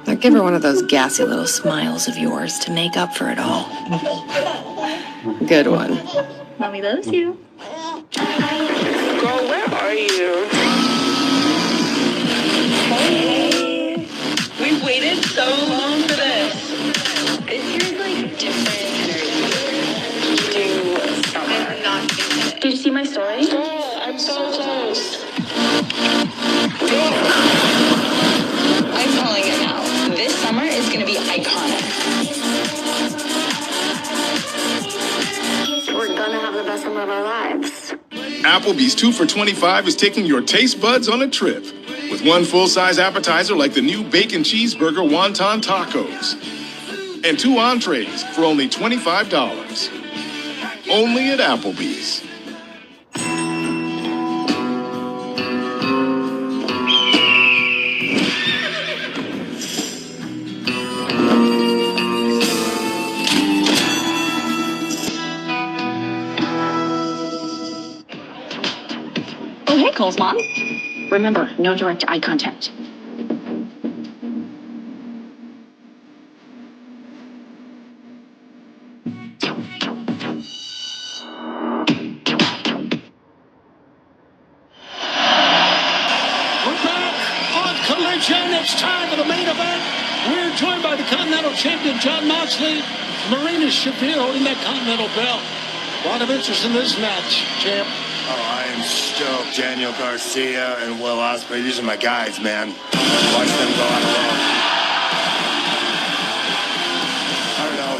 Now give her one of those gassy little smiles of yours to make up for it all. Good one. Mommy loves you. Girl, where are you? Hey. We've waited so long for this. Is yours like different energy? Do summer? I'm not into it. Did you see my story? Girl, I'm so close. I'm calling it now. This summer is gonna be iconic. We're gonna have the best summer of our lives. Applebee's 2 for $25 is taking your taste buds on a trip with one full-size appetizer like the new bacon cheeseburger wonton tacos and 2 entrees for only $25. Only at Applebee's. Oh, hey, Cole's mom. Remember, no direct eye contact. Collision, it's time for the main event. We're joined by the Continental Champion, Jon Moxley, Marina Shafir holding that Continental belt. A lot of interest in this match, champ. Oh, I am stoked. Daniel Garcia and Will Ospreay, these are my guys, man. Watch them go out alone. I don't know.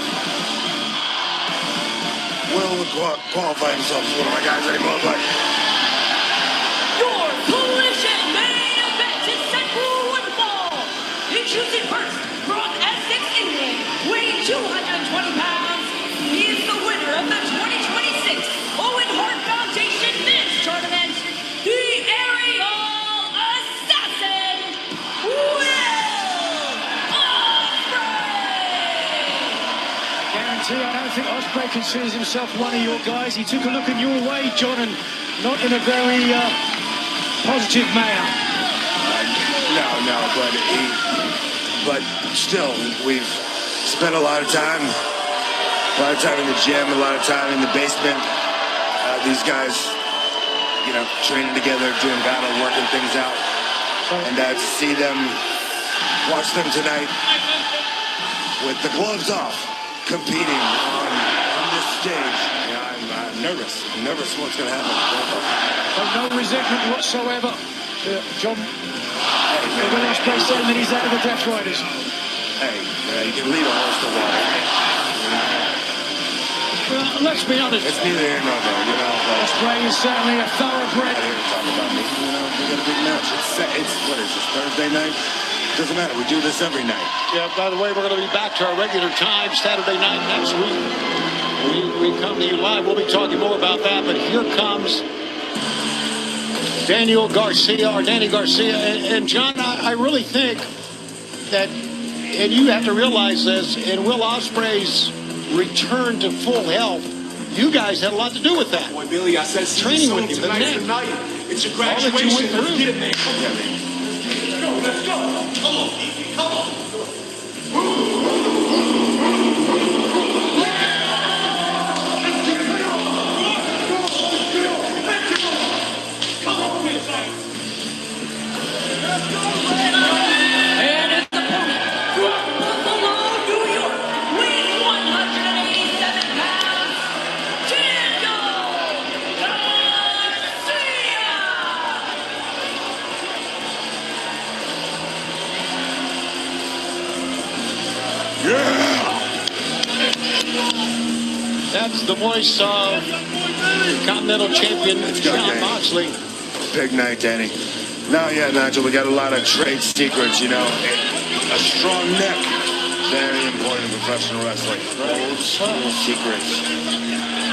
Will would qualify himself as one of my guys anymore, but... Your Collision main event is set for one fall. Introducing first, from Essex, England, weighing 220 pounds. He is the winner of the 2026 Owen Hart Foundation Men's Tournament, the Aerial Assassin, Will Ospreay. Guarantee, I don't think Ospreay considers himself one of your guys. He took a look at your way, John, and not in a very positive manner. No, but still, we've spent a lot of time in the gym, a lot of time in the basement. These guys, training together, doing battle, working things out. And to see them, watch them tonight with the gloves off, competing on this stage. I'm nervous. I'm nervous what's going to happen. No resentment whatsoever. John, Will Ospreay saying that he's out of the Death Riders. Hey, you can lead a horse to water. Well, let's be honest. It's neither here nor there, Ospreay is certainly a thoroughbred. Not here to talk about me. We got a big match. It's what is this, Thursday night? Doesn't matter. We do this every night. Yeah, by the way, we're going to be back to our regular time Saturday night next week. We come to you live. We'll be talking more about that. But here comes Danny Garcia. And John, I really think that, and you have to realize this, in Will Ospreay's return to full health, you guys had a lot to do with that. Boy, Billy, I said training with you tonight. It's your graduation. Let's get it, man. Let's go. Come on, Evie. Come on. That's the voice of Continental Champion Jon Moxley. Big night, Danny. Now, yeah, Nigel, we got a lot of trade secrets, you know. A strong neck, very important in professional wrestling. Old school secrets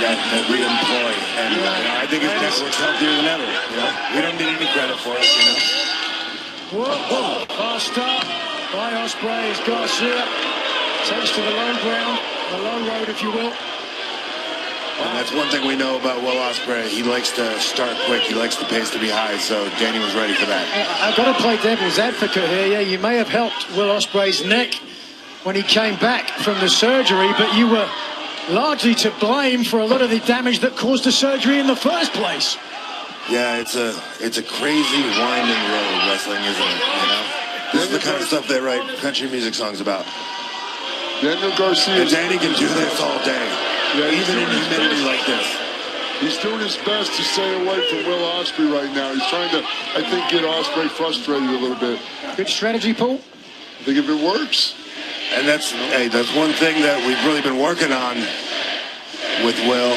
that we employ. And I think his neck looks healthier than ever. You know? We don't need any credit for it, you know. Whoa, fast start by Ospreay as Garcia takes to the low ground, the low road, if you will. And that's one thing we know about Will Ospreay. He likes to start quick. He likes the pace to be high, so Danny was ready for that. I've got to play devil's advocate here. Yeah, you may have helped Will Ospreay's neck when he came back from the surgery, but you were largely to blame for a lot of the damage that caused the surgery in the first place. Yeah, it's a crazy winding road, wrestling, isn't it? You know, this is the kind of stuff they write country music songs about. Daniel Garcia. And Danny can do this all day, even in humidity like this. He's doing his best to stay away from Will Ospreay right now. He's trying to, I think, get Ospreay frustrated a little bit. Good strategy, Paul. I think if it works. And that's one thing that we've really been working on with Will.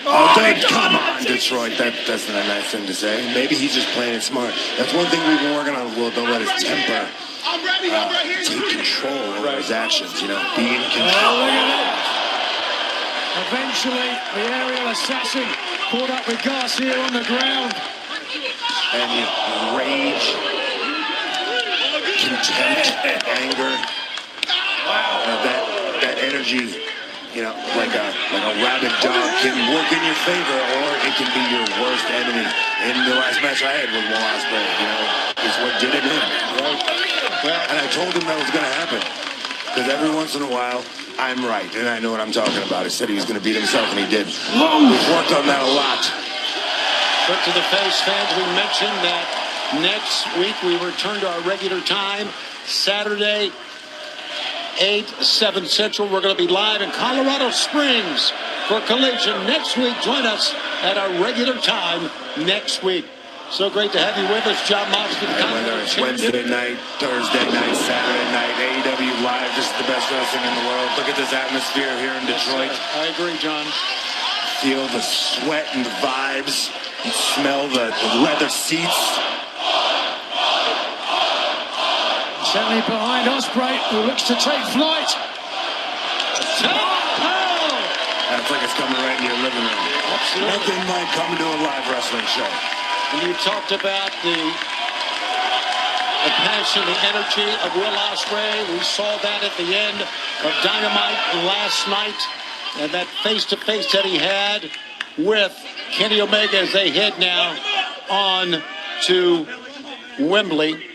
Come on, Detroit. That's not a nice thing to say. Maybe he's just playing it smart. That's one thing we've been working on with Will. Don't let his temper take control over his actions, you know, be in control. Oh, look at that. Eventually, the aerial assassin caught up with Garcia on the ground. And rage, contempt, anger, that energy, you know, like a rabid dog can work in your favor, or it can be your worst enemy. In the last match I had with Will Ospreay, you know, is what did it in. And I told him that was going to happen, because every once in a while, I'm right, and I know what I'm talking about. He said he was going to beat himself, and he did. We've worked on that a lot. But to the face fans, we mentioned that next week we return to our regular time, Saturday, 8/7 Central. We're going to be live in Colorado Springs for Collision next week. Join us at our regular time next week. So great to have you with us, Jon Moxley. Whether it's Wednesday night, Thursday night, Saturday night, AEW Live, this is the best wrestling in the world. Look at this atmosphere here in Detroit. I agree, John. Feel the sweat and the vibes. You smell the leather seats. Certainly behind Ospreay, who looks to take flight. That's like it's coming right in your living room. Absolutely. Nothing like coming to a live wrestling show. And you talked about the passion, the energy of Will Ospreay. We saw that at the end of Dynamite last night, and that face-to-face that he had with Kenny Omega as they head now on to Wembley.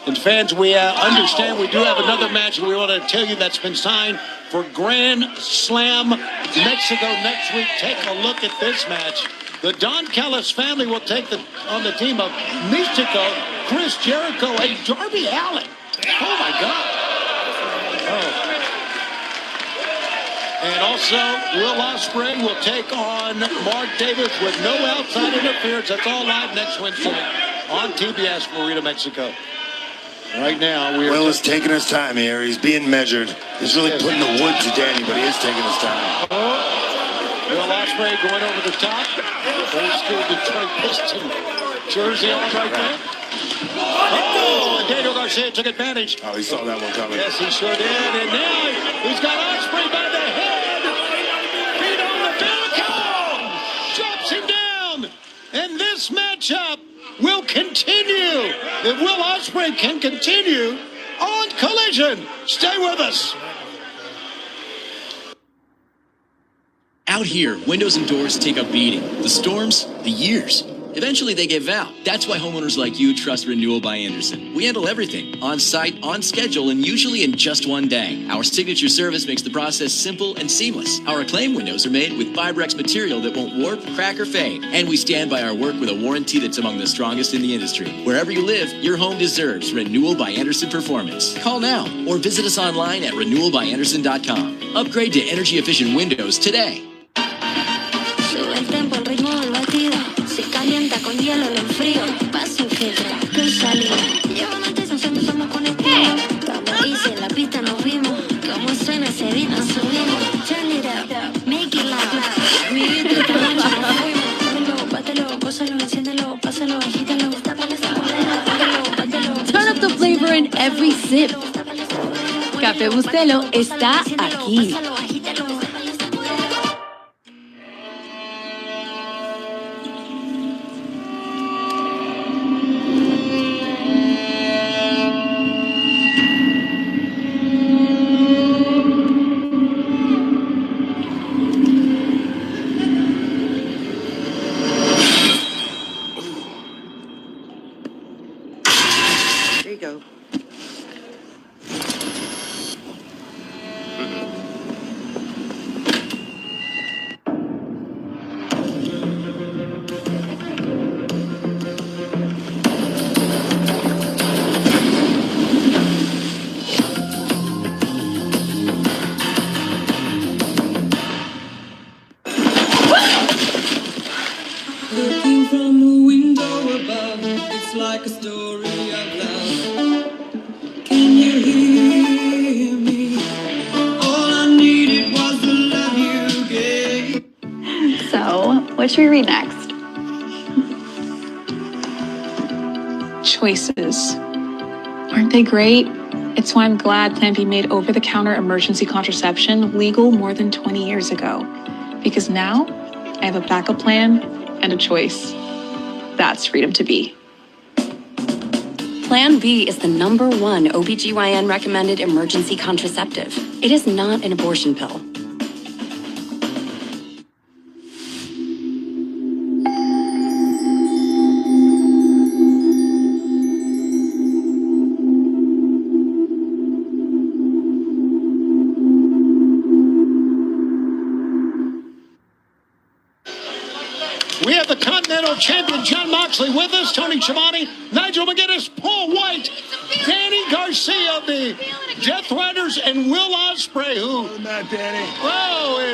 And fans, we understand we do have another match we want to tell you that's been signed for Grand Slam Mexico next week. Take a look at this match. The Don Callis family will take on the team of Mystico, Chris Jericho, and Darby Allin. Oh, my God. And also, Will Ospreay will take on Mark Davis with no outside interference. That's all live next Wednesday on TBS Florida, Mexico. Right now, Will is taking his time here. He's being measured. He's really putting the wood to Danny, but he is taking his time. Will Ospreay going over the top. Old school Detroit Piston jersey on right there. Oh, and Daniel Garcia took advantage. Oh, he saw that one coming. Yes, he sure did. And now he's got Ospreay by the head. Feet on the Falcon. Drops him down. And this matchup will continue. If Will Ospreay can continue on Collision. Stay with us. Out here, windows and doors take a beating. The storms, the years. Eventually they give out. That's why homeowners like you trust Renewal by Andersen. We handle everything, on site, on schedule, and usually in just one day. Our signature service makes the process simple and seamless. Our Acclaim windows are made with Vibrex material that won't warp, crack, or fade. And we stand by our work with a warranty that's among the strongest in the industry. Wherever you live, your home deserves Renewal by Andersen performance. Call now or visit us online at renewalbyandersen.com. Upgrade to energy-efficient windows today. Sube el tempo, el ritmo del batido. Se calienta con hielo, lo enfrío. Paso filtro, que salida. Llévame a sensación, estamos conectados. Estamos easy en la pista, nos vimos. Como suena ese beat, nos subimos. Turn it up, make it loud. gózalo, enciéndelo, pásalo, agítalo, tápale esa bolera, bátelo, bátelo. Turn up the flavor in every sip. Café Bustelo está aquí. There you go. Looking from a window above, it's like a story of love. Can you hear me? All I needed was the love you gave. So, what should we read next? Choices. Aren't they great? It's why I'm glad Plan B made over-the-counter emergency contraception legal more than 20 years ago. Because now, I have a backup plan and a choice. That's freedom to be. Plan B is the #1 OBGYN recommended emergency contraceptive. It is not an abortion pill. We have the Continental Champion John Moxley with us, Tony Schiavone, Nigel McGuinness, Paul White, Danny Garcia of the Death Riders, and Will Ospreay, who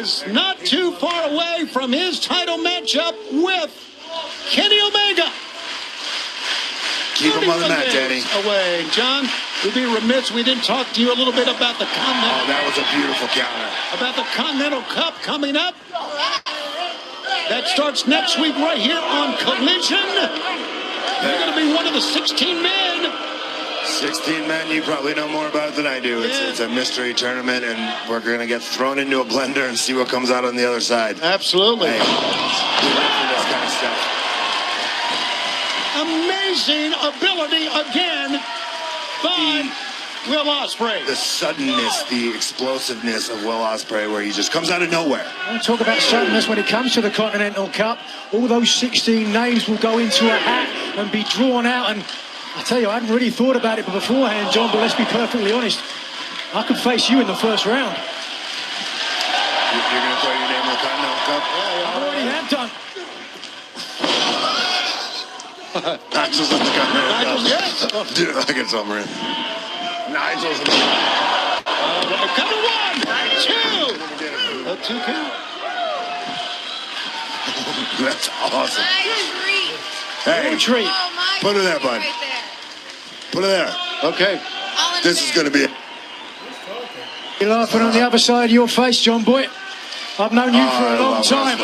is not too far away from his title matchup with Kenny Omega. Keep him on the mat, Danny. Away, John. We'd be remiss we didn't talk to you a little bit about the Continental. Oh, that was a beautiful counter. About the Continental Cup coming up. That starts next week right here on Collision. You're going to be one of the 16 men. 16 men, you probably know more about it than I do. It's a mystery tournament, and we're going to get thrown into a blender and see what comes out on the other side. Absolutely. Hey, we went for this kind of stuff. Amazing ability again by Will Ospreay. The suddenness, the explosiveness of Will Ospreay, where he just comes out of nowhere. We'll talk about suddenness when it comes to the Continental Cup. All those 16 names will go into a hat and be drawn out. And I tell you, I hadn't really thought about it beforehand, John, but let's be perfectly honest. I could face you in the first round. You're going to throw your name in the Continental Cup? I already have done. Nigel's in the Continental Cup. Dude, I get something in. Nigel's in the Cover 1, 2. A 2 count. That's awesome. Hey, treat. Put it there, bud. Put it there. Okay. This is going to be it. You're laughing on the other side of your face, John Boy. I've known you for a long time.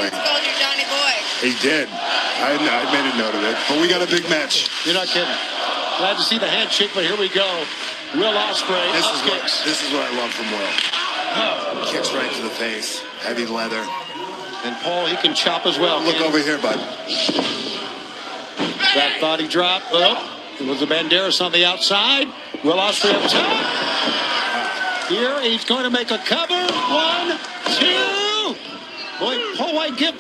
He did. I made a note of it. But we got a big match. You're not kidding. Glad to see the handshake, but here we go. Will Ospreay. This is what I love from Will. Kicks right to the face. Heavy leather. And Paul, he can chop as well. Look over here, bud. That body drop. Oh, it was a Banderas on the outside. Will Ospreay up top. Here, he's going to make a cover. 1, 2. Boy, Paul White, give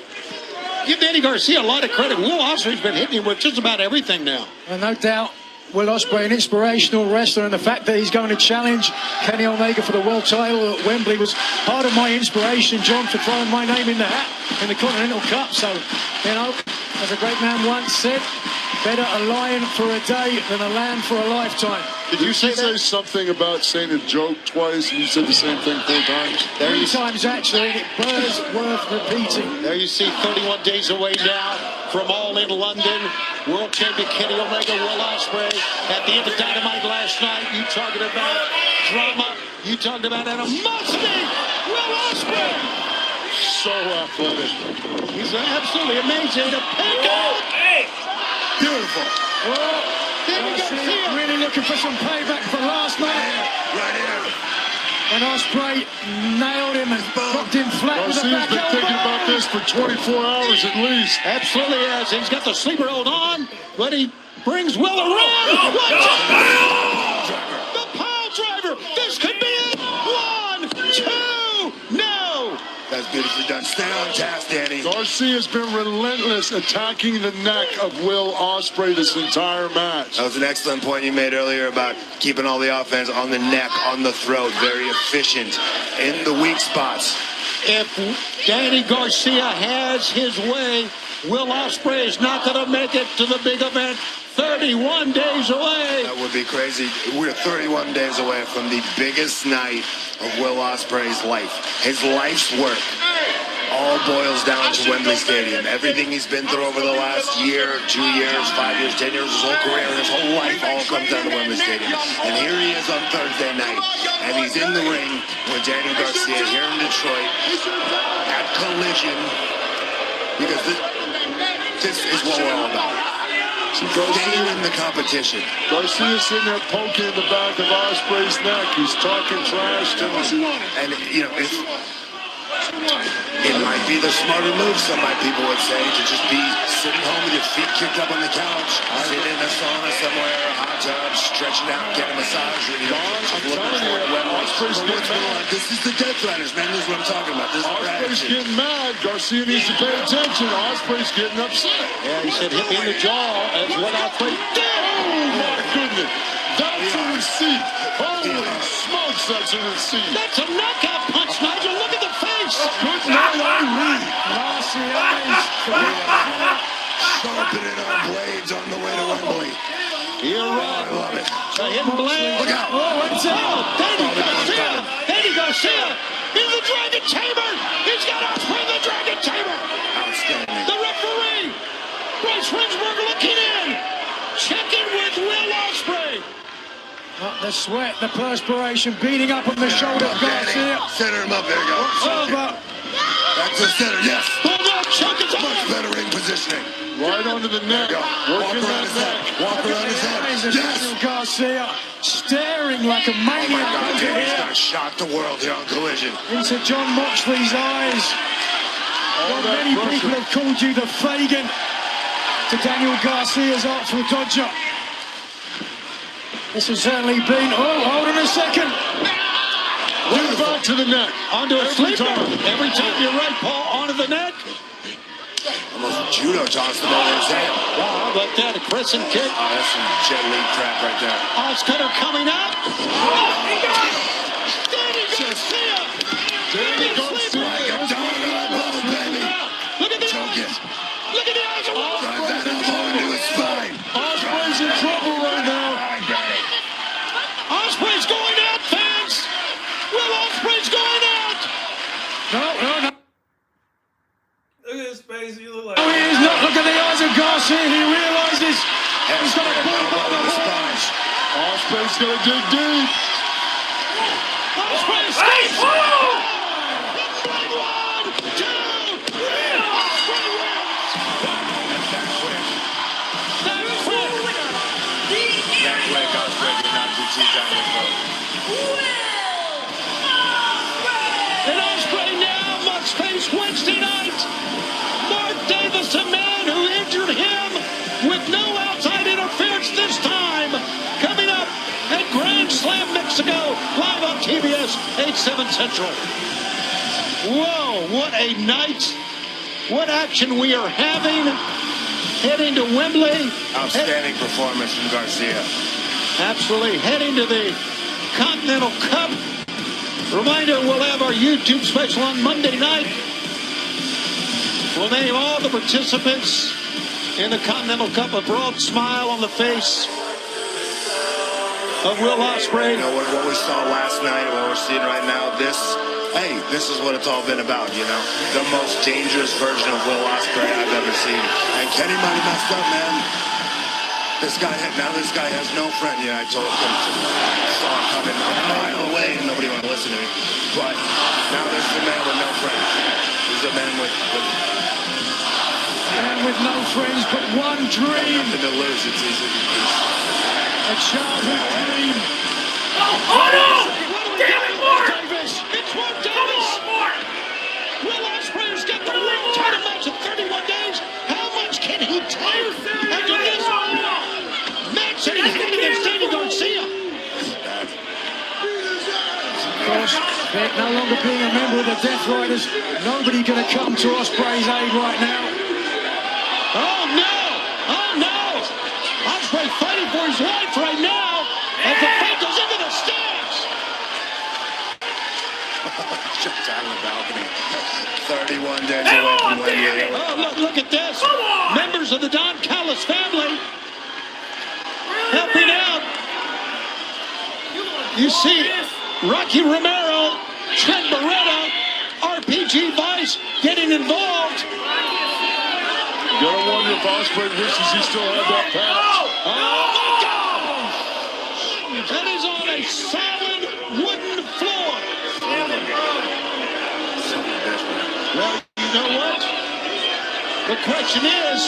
Danny Garcia a lot of credit. Will Ospreay's been hitting him with just about everything now. No doubt. Will Ospreay, an inspirational wrestler, and the fact that he's going to challenge Kenny Omega for the world title at Wembley was part of my inspiration, John, for throwing my name in the hat in the Continental Cup. So, you know, as a great man once said, better a lion for a day than a lamb for a lifetime. Did you say something about saying a joke twice and you said the same thing 4 times? 3 times, actually, and it bears worth repeating. There you see 31 days away now from All in London. World champion Kenny Omega, Will Ospreay. At the end of Dynamite last night, you talking about drama. You talking about animosity. Will Ospreay. So athletic. He's absolutely amazing to pick up. looking for some payback for last night. Right here. And Ospreay nailed him and dropped him flat with a Garcia's back been elbow. thinking about this for 24 hours at least. Absolutely has. He's got the sleeper hold on, but he brings Will around. Watch out! The pile driver. This could be it. 1, 2, no. That's beautifully done. Stay on task, Danny. Garcia's been relentless attacking the neck of Will Ospreay this entire match. That was an excellent point you made earlier about keeping all the offense on the neck, on the throat. Very efficient in the weak spots. If Danny Garcia has his way, Will Ospreay is not going to make it to the big event. 31 days away. That would be crazy. We're 31 days away from the biggest night of Will Ospreay's life. His life's work all boils down to Wembley Stadium. Everything he's been through over the last year, 2 years, 5 years, 10 years, his whole career, his whole life all comes down to Wembley Stadium. And here he is on Thursday night. And he's in the ring with Daniel Garcia here in Detroit at Collision. Because this is what we're all about. Staying in the competition. Garcia's sitting there poking in the back of Ospreay's neck. He's talking trash to him. And, you know, it might be the smarter move, some people would say, to just be sitting home with your feet kicked up on the couch, sitting in a sauna somewhere, a hot tub, stretching out, getting a massage. This is the Death Riders, man. This is what I'm talking about. This is Ospreay's getting mad. Garcia needs to pay attention. Ospreay's getting upset. Yeah, he said hit me in the jaw. That's what Ospreay did. Oh, my goodness. That's a receipt. Holy smokes, that's a receipt. That's a knockout punch, Nigel. Look at the face. Good night, Irene. Sharpening our blades on the way to Wembley. You're right. I love it. The hidden blade. Look out. Danny Garcia. Danny Garcia in the Dragon Chamber. He's got Ospreay in the Dragon Chamber. Outstanding. The referee, Bryce Rinsberg, looking in. Checking with Will Ospreay. The sweat, the perspiration beating up on the shoulder of Garcia. Center him up. There you go. Over. Back to the center. Yes. Bulldog choke is Much better ring positioning. Right under the neck. Walk around his head. Walk around his head. Yes. Garcia staring like a Oh my maniac God, into Danny's here. gonna shock the world here on Collision. Into John Moxley's eyes. Well, that many pressure. people have called you the Fagin to Daniel Garcia's Artful Dodger. This has certainly been. Oh, hold on a second. Right back to the neck. Onto a Every sleeper. time. Every time, you're right, Paul. Onto the neck. Almost judo tossed him over his head. Wow, how about that? A crescent kick. Oh, that's some Jet Li crap right there. Oscutter coming up. Danny Garcia. Danny Garcia. Like a dog on a bone, baby. Look at the Choke eyes. it. Look at the eyes of Drive Ospreay. that elbow into his spine. Ospreay's in trouble right now. Ospreay's going out, fans. Will Ospreay's going out. No. Look at his face. You look like. Oh, he is not. Look at the eyes of Garcia. He realizes he's got a bull by the horns. Ospreay's gonna dig deep. Ospreay escapes. One, two, three. Ospreay wins. That's quick. That quick, Ospreay did not do 2 times in a row. And Ospreay now must face Wednesday night. Mark Davis, a man who injured him with no outside interference this time. Coming up at Grand Slam Mexico, live on TBS, 8/7 Central. Whoa, what a night. What action we are having. Heading to Wembley. Outstanding performance from Garcia. Absolutely. Heading to the Continental Cup. Reminder, we'll have our YouTube special on Monday night. We'll name all the participants in the Continental Cup. A broad smile on the face of Will Ospreay. You know what we saw last night, what we're seeing right now, this is what it's all been about, you know? The most dangerous version of Will Ospreay I've ever seen. And Kenny might have messed up, man. This guy has no friend. Yeah, I told him, saw him coming a mile away and nobody wanted to listen to me. But now there's a man with no friends. He's a man with And with no friends but one dream. nothing to lose. It's easy. And Charles Green. Oh no! Damn it, Mark! Davis. It's Mark Davis. Will Ospreay's got the world title match in 31 days. How much can he take after this match that he's getting against Danny Garcia? Of course, Beck no longer being a member of the Death Riders. Nobody going to come to Ospreay's aid right now. Oh no! Oh no! Ospreay fighting for his life right now as the fight goes into the stands. Shut down the balcony. 31 days away from Wembley. Oh, look at this. Members of the Don Callis family helping out. You see Rocky Romero, Trent Beretta, RPG Vice getting involved. You gotta wonder if Ospreay wishes he still had that patch. Oh my God! That is on a solid wooden floor. Well, you know what? The question is,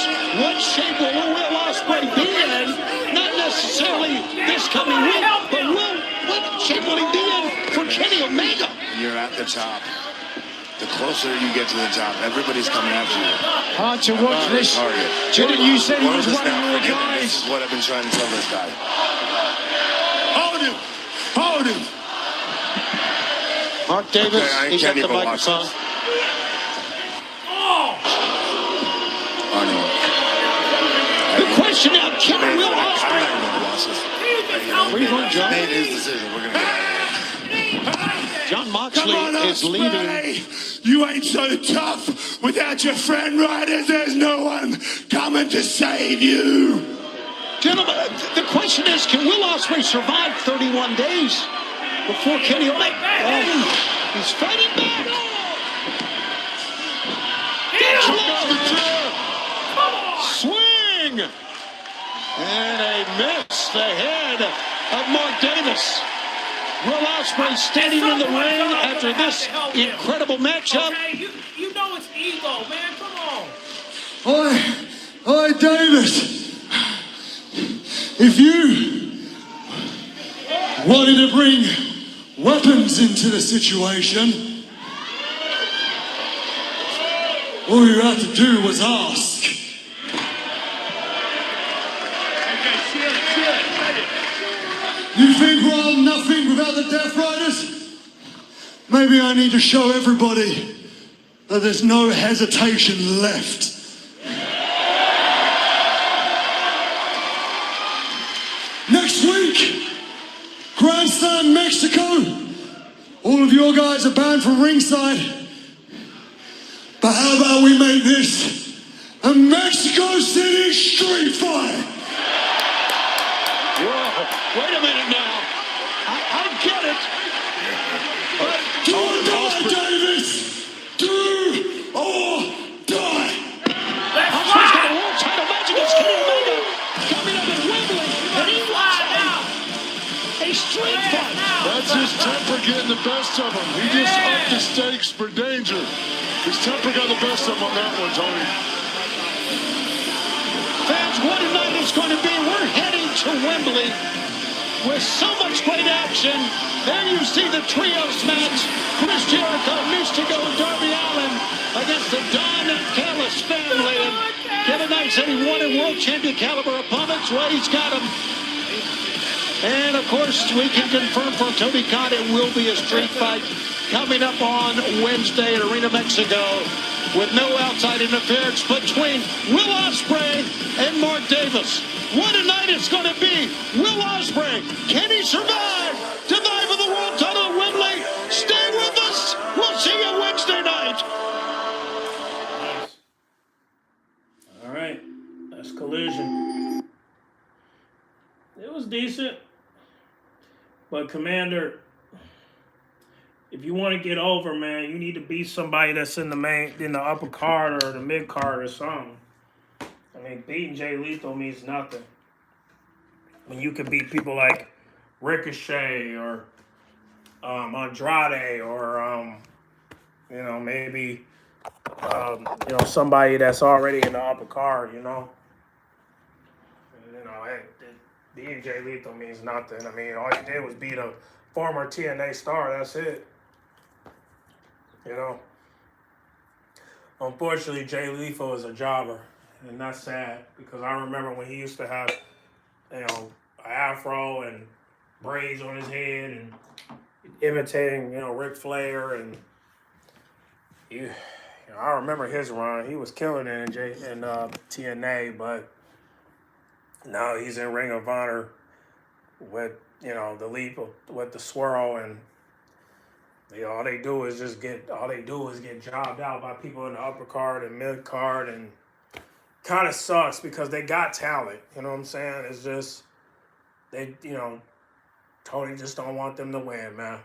what shape will Will Ospreay be in? Not necessarily this coming week, but what shape will he be in for Kenny Omega? You're at the top. The closer you get to the top, everybody's coming after you. Hard to watch this. Didn't you say he was one of your guys? This is what I've been trying to tell this guy. Hold him! Hold him! Mark Davis, Okay, he's got the microphone. The question now, can Will Ospreay? Where you going, John? Made his decision. We're gonna get out of here. John Moxley is leading. You ain't so tough. Without your friend riders, there's no one coming to save you. Gentlemen, the question is, can Will Ospreay survive 31 days before Kenny Omega? Oh, he's fighting back. Swing! And a miss. The head of Mark Davis. Will Ospreay standing in the ring after this incredible matchup. Okay, you know it's ego, man. Come on. Oi, Davis. If you wanted to bring weapons into the situation, all you had to do was ask. You think we're nothing without the Death Riders? Maybe I need to show everybody that there's no hesitation left. Next week, Grand Slam Mexico. All of your guys are banned from ringside. But how about we make this a Mexico City street fight? Whoa, wait a minute now. I get it. But do or die, Davis! Do or die! Ospreay's got a world title match against Kenny Omega coming up at Wembley. And he wants a street fight. That's his temper getting the best of him. He just upped the stakes for danger. His temper got the best of him on that one, Tony. Fans, what a night it's going to be. We're heading to Wembley with so much great action. There you see the trios match. Chris Jericho, Mystico, and Darby Allin against the Don Callis family. And Kevin Knight said he wanted world champion caliber opponents. Well, he's got them. And, of course, we can confirm for Tony Khan it will be a street fight coming up on Wednesday at Arena Mexico with no outside interference between Will Ospreay and Mark Davis. What a night it's going to be. Will Ospreay, can he survive to vie for the world title at Wembley? Stay with us. We'll see you Wednesday night. All right, that's Collision. It was decent, but Commander, if you want to get over, man, you need to beat somebody that's in the upper card or the mid card or something. I mean, beating Jay Lethal means nothing when you can beat people like Ricochet or Andrade or maybe somebody that's already in the upper card. beating Jay Lethal means nothing. I mean, all he did was beat a former TNA star. That's it. You know. Unfortunately, Jay Lethal is a jobber, and that's sad because I remember when he used to have, you know, an afro and braids on his head and imitating, you know, Ric Flair, and I remember his run. He was killing it in TNA, but now he's in Ring of Honor with, you know, the Lethal, with the Swirl, and you know, all they do is get jobbed out by people in the upper card and mid card, and kind of sucks because they got talent. You know what I'm saying? It's just they, you know, Tony just don't want them to win, man.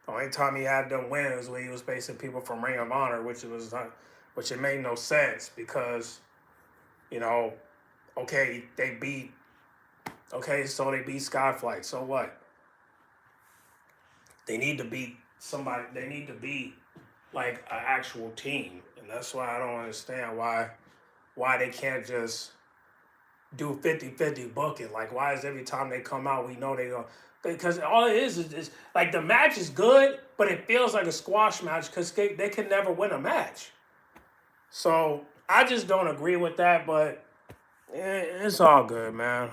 The only time he had them win was when he was facing people from Ring of Honor, which it made no sense because, you know, so they beat Skyflight. So what? They need to beat somebody. They need to be like an actual team, and that's why I don't understand why they can't just do 50-50 booking. Like, why is every time they come out we know they go? Because all it is like the match is good, but it feels like a squash match because they can never win a match. So I just don't agree with that, but it's all good, man.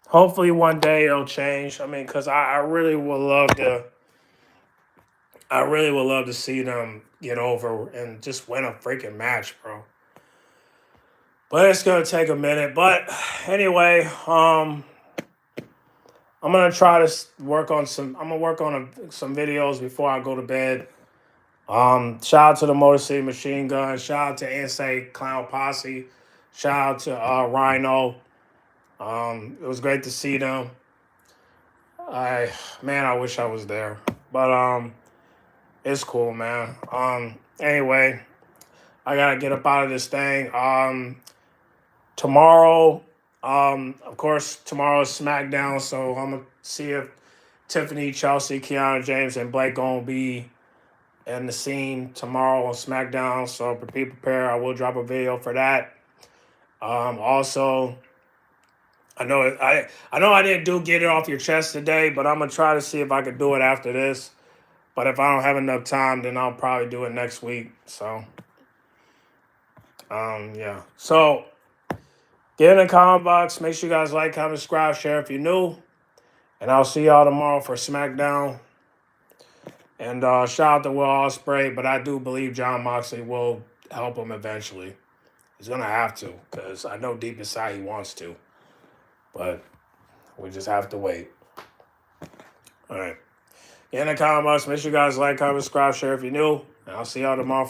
Hopefully one day it'll change. I mean, because I really would love to see them get over and just win a freaking match, bro. But it's gonna take a minute. But anyway, I'm gonna try to work on some videos before I go to bed. Shout out to the Motor City Machine Gun. Shout out to Insane Clown Posse. Shout out to Rhino. It was great to see them. I wish I was there, but it's cool, man. Anyway, I gotta get up out of this thing. Tomorrow, of course, tomorrow is SmackDown, so I'm gonna see if Tiffany, Chelsea, Kiana James, and Blake gonna be in the scene tomorrow on SmackDown. So be prepared. I will drop a video for that. Also, I know I didn't get it off your chest today, but I'm gonna try to see if I can do it after this. But if I don't have enough time, then I'll probably do it next week. So, yeah. So, get in the comment box. Make sure you guys like, comment, subscribe, share if you're new. And I'll see y'all tomorrow for SmackDown. And shout out to Will Ospreay, but I do believe Jon Moxley will help him eventually. He's going to have to, because I know deep inside he wants to. But we just have to wait. All right. Get in the comment box. Make sure you guys like, comment, subscribe, share if you're new. And I'll see y'all tomorrow.